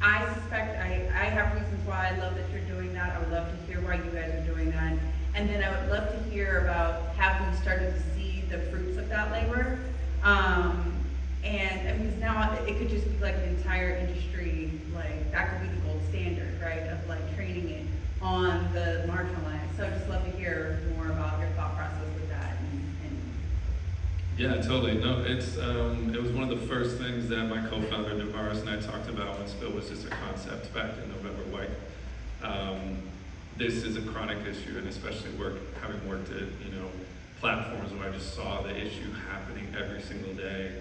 I suspect I have reasons why I love that you're doing that. I would love to hear why you guys are doing that. And then I would love to hear about have you started to see the fruits of that labor? And because now it could just be like an entire industry, like that could be the gold standard, right? Of like training it on the marginalized. So I'd just love to hear more about your thought process with that. Yeah, totally. No, it's it was one of the first things that my co-founder Davaris and I talked about when Spill was just a concept back in November White. This is a chronic issue, and especially having worked at platforms where I just saw the issue happening every single day,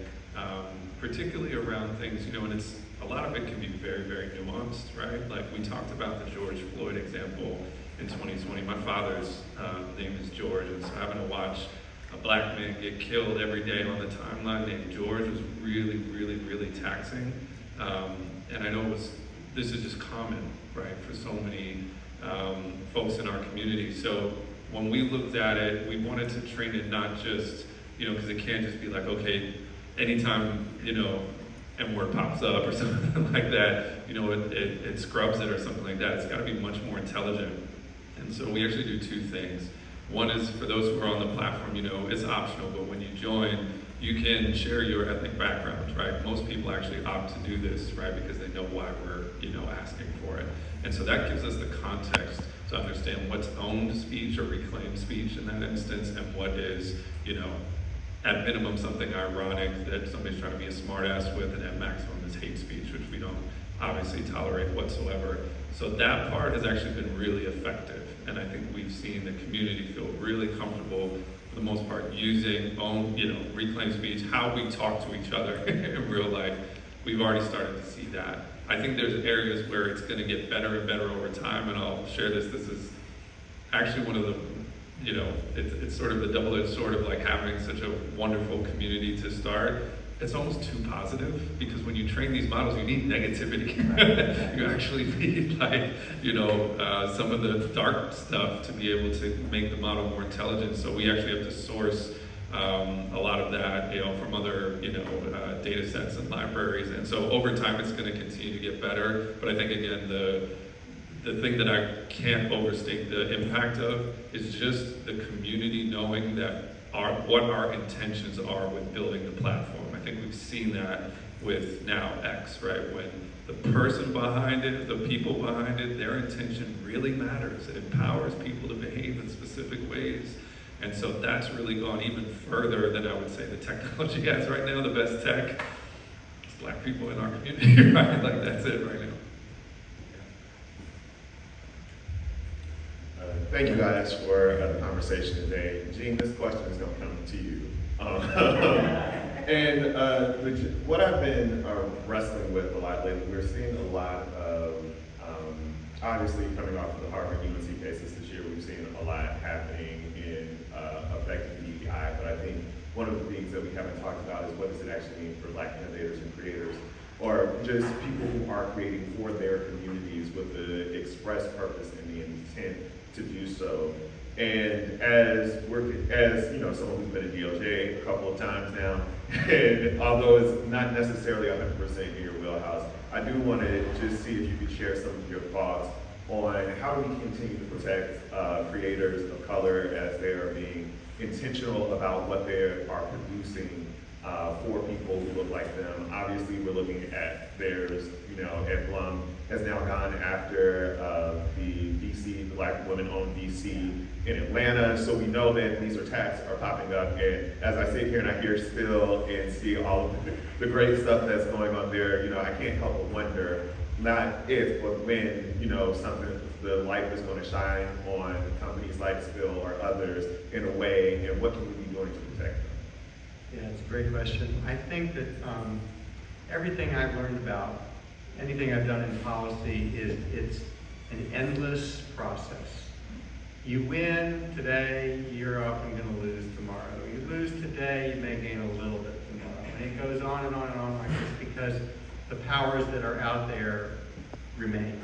particularly around things, and it's a lot of it can be very, very nuanced, right? Like we talked about the George Floyd example in 2020. My father's name is George, and so having to watch a Black man get killed every day on the timeline named George was really, really, really taxing. And I know this is just common, right, for so many folks in our community. So when we looked at it, we wanted to train it not just, because it can't just be like, okay, anytime, N-word pops up or something like that, it scrubs it or something like that. It's got to be much more intelligent. And so we actually do two things. One is for those who are on the platform, it's optional, but when you join, you can share your ethnic background, right? Most people actually opt to do this, right? Because they know why we're, asking for it. And so that gives us the context to understand what's owned speech or reclaimed speech in that instance, and what is, at minimum something ironic that somebody's trying to be a smartass with, and at maximum is hate speech, which we don't obviously tolerate whatsoever. So that part has actually been really effective, and I think we've seen the community feel really comfortable, for the most part, using own, reclaimed speech, how we talk to each other in real life. We've already started to see that. I think there's areas where it's going to get better and better over time, and I'll share this. This is actually one of the, it's sort of the double-edged sword of like having such a wonderful community to start. It's almost too positive, because when you train these models, you need negativity. You actually need like, some of the dark stuff to be able to make the model more intelligent. So we actually have to source a lot of that, from other, data sets and libraries. And so over time, it's going to continue to get better. But I think, again, the thing that I can't overstate the impact of is just the community knowing that what our intentions are with building the platform. I think we've seen that with now X, right? When the person behind it, the people behind it, their intention really matters. It empowers people to behave in specific ways. And so that's really gone even further than I would say the technology has right now. The best tech is Black people in our community, right? Like that's it right now. Thank you guys for the conversation today. Gene, this question is going to come to you. And what I've been wrestling with a lot lately, we're seeing a lot of, obviously coming off of the Harvard UNC cases this year, we've seen a lot happening in affecting DEI, but I think one of the things that we haven't talked about is what does it actually mean for Black innovators and creators, or just people who are creating for their communities with the express purpose and the intent to do so. And as you know, someone who's been at DOJ a couple of times now, and although it's not necessarily 100% in your wheelhouse, I do want to just see if you could share some of your thoughts on how do we continue to protect creators of color as they are being intentional about what they are producing for people who look like them. Obviously, we're looking at there's, you know, Ed Blum has now gone after the Black women-owned VC in Atlanta, so we know that these attacks are popping up. And as I sit here and I hear Spill and see all of the great stuff that's going on there, you know, I can't help but wonder, not if, but when, you know, the light is going to shine on companies like Spill or others in a way, and what can we be doing to protect them? Yeah, it's a great question. I think that everything I've learned about anything I've done in policy is it's an endless process. You win today, you're often going to lose tomorrow. You lose today, you may gain a little bit tomorrow. And it goes on and on and on like this because the powers that are out there remain.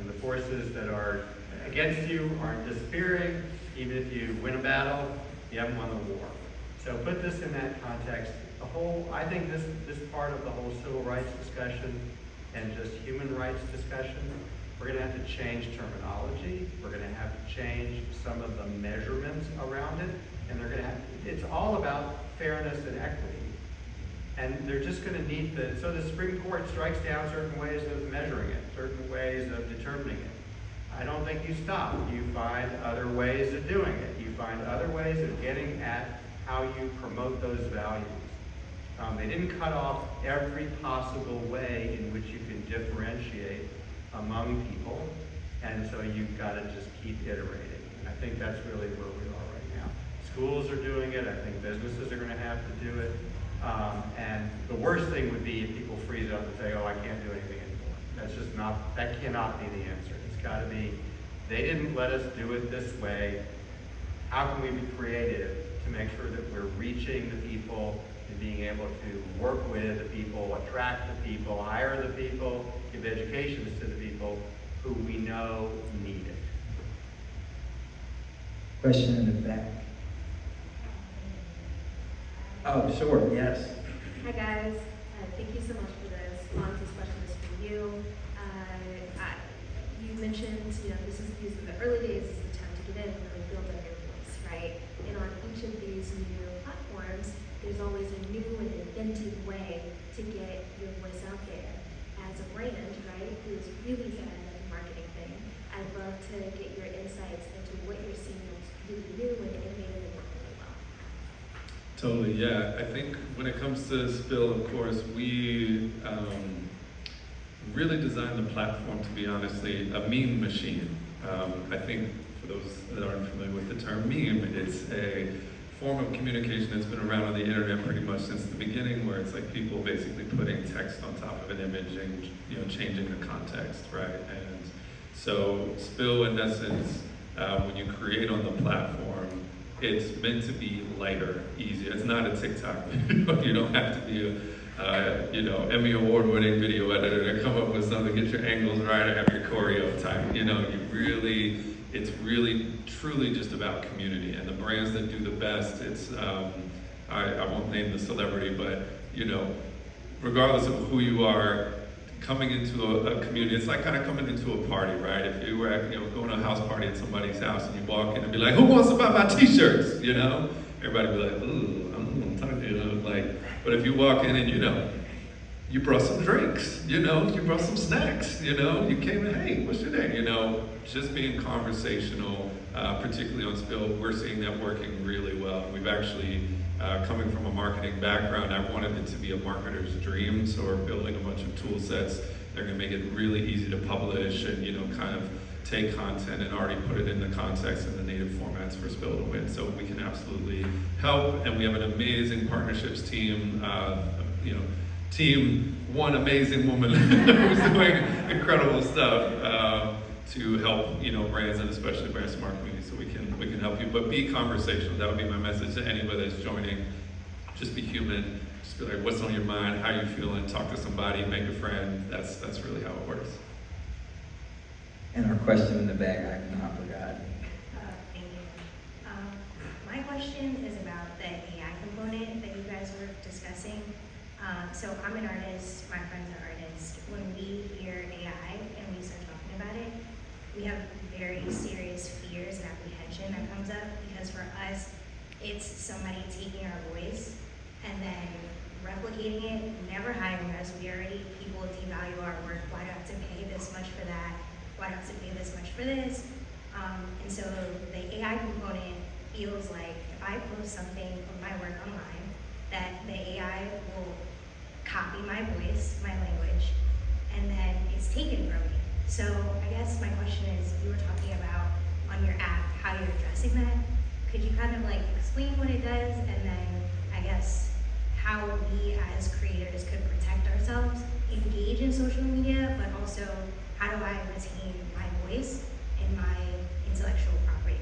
And the forces that are against you aren't disappearing. Even if you win a battle, you haven't won the war. So put this in that context. I think this part of the whole civil rights discussion and just human rights discussion, we're going to have to change terminology. We're going to have to change some of the measurements around it. And it's all about fairness and equity. And they're just going to need so the Supreme Court strikes down certain ways of measuring it, certain ways of determining it. I don't think you stop. You find other ways of doing it. You find other ways of getting at how you promote those values. They didn't cut off every possible way in which you can differentiate among people, and so you've got to just keep iterating. And I think that's really where we are right now. Schools are doing it. I think businesses are going to have to do it. And the worst thing would be if people freeze up and say, oh, I can't do anything anymore. That cannot be the answer. It's got to be, they didn't let us do it this way. How can we be creative to make sure that we're reaching the people and being able to work with the people, attract the people, hire the people, give educations to the people who we know need it. Question in the back. Oh, sure, yes. Hi guys, thank you so much for this. Phonz, this question is for you. You mentioned, you know, these are the early days, this is the time to get in and really build up your voice, right? And on each of these new platforms, there's always a new and inventive way to get your voice out there. As a brand, right, who's really good at the marketing thing, I'd love to get your insights into what you're seeing that's really new and innovative and working really well. Totally, yeah. I think when it comes to Spill, of course, we really designed the platform to be honestly a meme machine. I think for those that aren't familiar with the term meme, it's a form of communication that's been around on the internet pretty much since the beginning, where it's like people basically putting text on top of an image and, you know, changing the context, right? And so Spill, in essence, when you create on the platform, it's meant to be lighter, easier. It's not a TikTok video. You don't have to be a Emmy award-winning video editor to come up with something, get your angles right, or have your choreo type. You know, it's really truly just about community, and the brands that do the best. It's I won't name the celebrity, but you know, regardless of who you are, coming into a community, it's like kind of coming into a party, right? If you were going to a house party at somebody's house and you walk in and be like, who wants to buy my t-shirts? You know, everybody be like, ooh, I'm talking to you, like. But if you walk in and you brought some drinks, you brought some snacks, you came in, hey, what's your name? Just being conversational, particularly on Spill, we're seeing that working really well. We've actually, coming from a marketing background, I wanted it to be a marketer's dream, so we're building a bunch of tool sets. They're gonna make it really easy to publish and, kind of take content and already put it in the context and the native formats for Spill to Win. So we can absolutely help, and we have an amazing partnerships team, team, one amazing woman who's doing incredible stuff. to help, you know, brands and especially brands from our community, so we can help you. But be conversational. That would be my message to anybody that's joining. Just be human. Just be like, what's on your mind? How you feeling? Talk to somebody. Make a friend. That's really how it works. And our question in the back, I've not forgotten. Thank you. My question is about the AI component that you guys were discussing. So I'm an artist, my friends are artists. When we hear AI and we start talking about it, we have very serious fears and apprehension that comes up, because for us, it's somebody taking our voice and then replicating it, never hiring us. People devalue our work. Why do I have to pay this much for that? Why do I have to pay this much for this? And so the AI component feels like if I post something of my work online, that the AI will copy my voice, my language, and then it's taken from me. So I guess my question is, you were talking about on your app how you're addressing that. Could you kind of like explain what it does, and then I guess how we as creators could protect ourselves, engage in social media, but also how do I retain my voice and my intellectual property?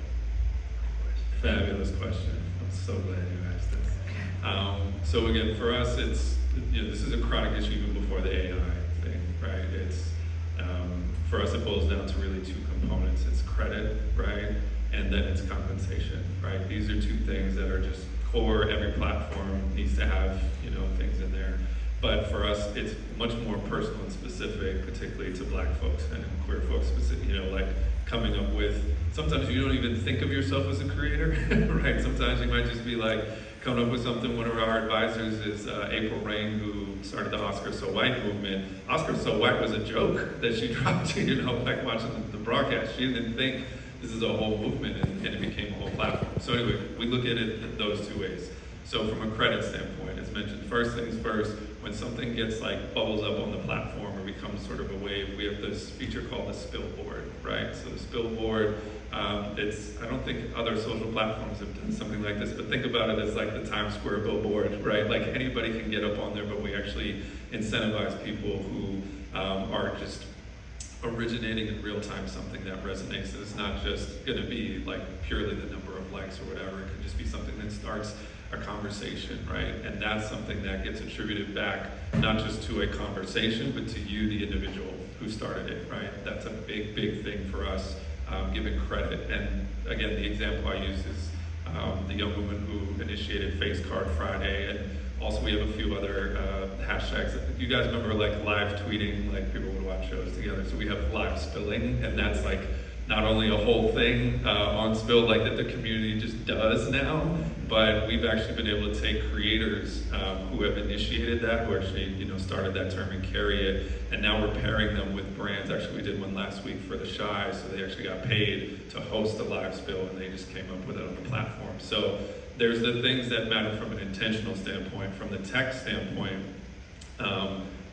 Fabulous question. I'm so glad you asked this. So again, for us, it's, you know, this is a chronic issue even before the AI thing, right? It's for us, it boils down to really two components. It's credit, right, and then it's compensation, right? These are two things that are just core. Every platform needs to have, you know, things in there. But for us, it's much more personal and specific, particularly to Black folks and queer folks, specific, you know, like coming up with, sometimes you don't even think of yourself as a creator, right? Sometimes you might just be like, coming up with something. One of our advisors is April Rain, who started the Oscar So White movement. Oscar So White was a joke that she dropped, you know, like watching the broadcast. She didn't think this is a whole movement, and it became a whole platform. So anyway, we look at it those two ways. So from a credit standpoint, as mentioned, first things first, when something gets like bubbles up on the platform or becomes sort of a wave, we have this feature called the spillboard, right? So the spillboard, I don't think other social platforms have done something like this, but think about it as like the Times Square billboard, right? Like anybody can get up on there, but we actually incentivize people who are just originating in real time something that resonates. And it's not just gonna be like purely the number of likes or whatever. It could just be something that starts a conversation, right? And that's something that gets attributed back, not just to a conversation, but to you, the individual who started it, right? That's a big, big thing for us, giving credit. And again, the example I use is the young woman who initiated Face Card Friday, and also we have a few other hashtags. You guys remember like live tweeting, like people would watch shows together. So we have live spilling, and that's like not only a whole thing on Spill, like that the community just does now, but we've actually been able to take creators who have initiated that, who actually, you know, started that term and carry it, and now we're pairing them with brands. Actually, we did one last week for the Shy, so they actually got paid to host a live Spill, and they just came up with it on the platform. So there's the things that matter from an intentional standpoint. From the tech standpoint,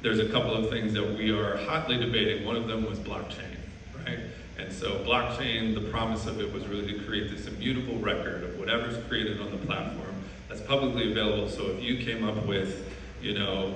there's a couple of things that we are hotly debating. One of them was blockchain, right? And so blockchain, the promise of it was really to create this immutable record of whatever's created on the platform that's publicly available. So if you came up with, you know,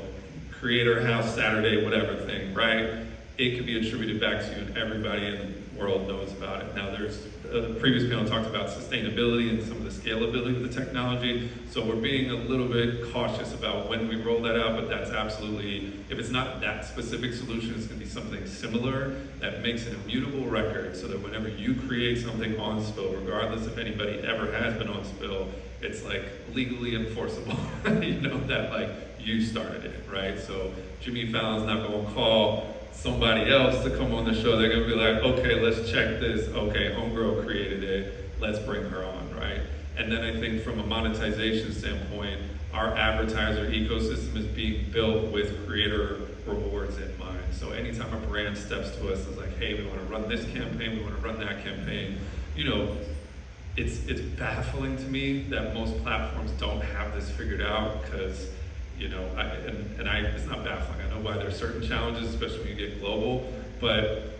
Creator House Saturday, whatever thing, right? It could be attributed back to you, and everybody in the world knows about it. Now there's, the previous panel talked about sustainability and some of the scalability of the technology. So we're being a little bit cautious about when we roll that out, but that's absolutely, if it's not that specific solution, it's gonna be something similar that makes an immutable record so that whenever you create something on Spill, regardless if anybody ever has been on Spill, it's like legally enforceable, you know, that like you started it, right? So Jimmy Fallon's not gonna call somebody else to come on the show. They're gonna be like, okay, let's check this. Okay, homegirl created it. Let's bring her on, right? And then I think from a monetization standpoint, our advertiser ecosystem is being built with creator rewards in mind. So anytime a brand steps to us and is like, hey, we wanna run this campaign, we wanna run that campaign, you know, it's baffling to me that most platforms don't have this figured out, because you know, it's not baffling. I know why there's certain challenges, especially when you get global, but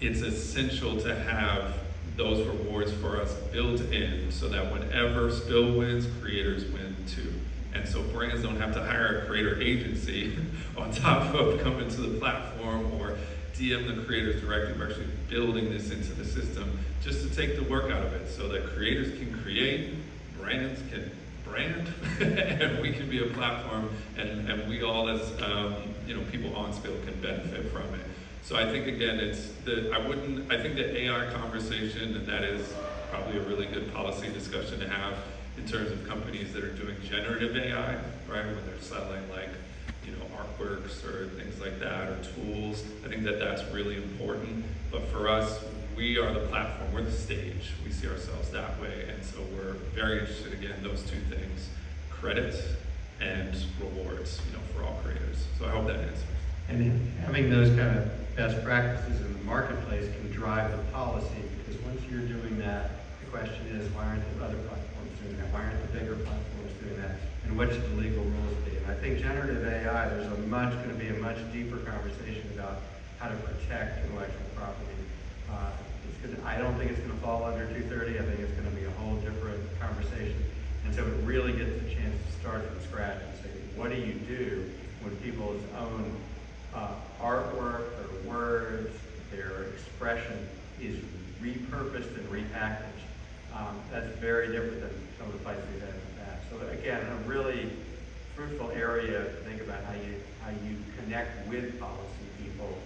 it's essential to have those rewards for us built in so that whenever Spill wins, creators win too. And so brands don't have to hire a creator agency on top of coming to the platform or DM the creators directly. We're actually building this into the system just to take the work out of it so that creators can create, brands can brand, and we can be a platform, and we all as people on Spill can benefit from it. So I think again, I think the AI conversation, and that is probably a really good policy discussion to have in terms of companies that are doing generative AI, right? When they're selling artworks or things like that, or tools. I think that that's really important. But for us, we are the platform, we're the stage. We see ourselves that way. And so we're very interested, again, those two things, credit and rewards, for all creators. So I hope that answers. And having those kind of best practices in the marketplace can drive the policy, because once you're doing that, the question is, why aren't the other platforms doing that? Why aren't the bigger platforms doing that? And what should the legal rules be? And I think generative AI, there's going to be a much deeper conversation about how to protect intellectual property. I don't think it's going to fall under 230. I think it's going to be a whole different conversation. And so it really gets a chance to start from scratch and say, what do you do when people's own artwork, their words, their expression is repurposed and repackaged? That's very different than some of the fights we've had in the past. So again, a really fruitful area to think about how you connect with policy people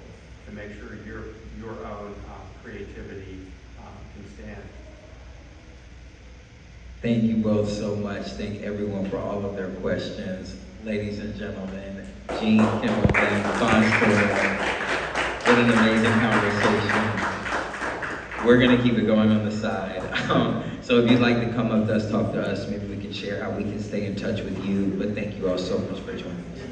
to make sure your own creativity can stand. Thank you both so much. Thank everyone for all of their questions. Ladies and gentlemen, Gene Kimmelman, Phonz Terrell, what an amazing conversation. We're going to keep it going on the side. So if you'd like to come up to us, talk to us, maybe we can share how we can stay in touch with you. But thank you all so much for joining us.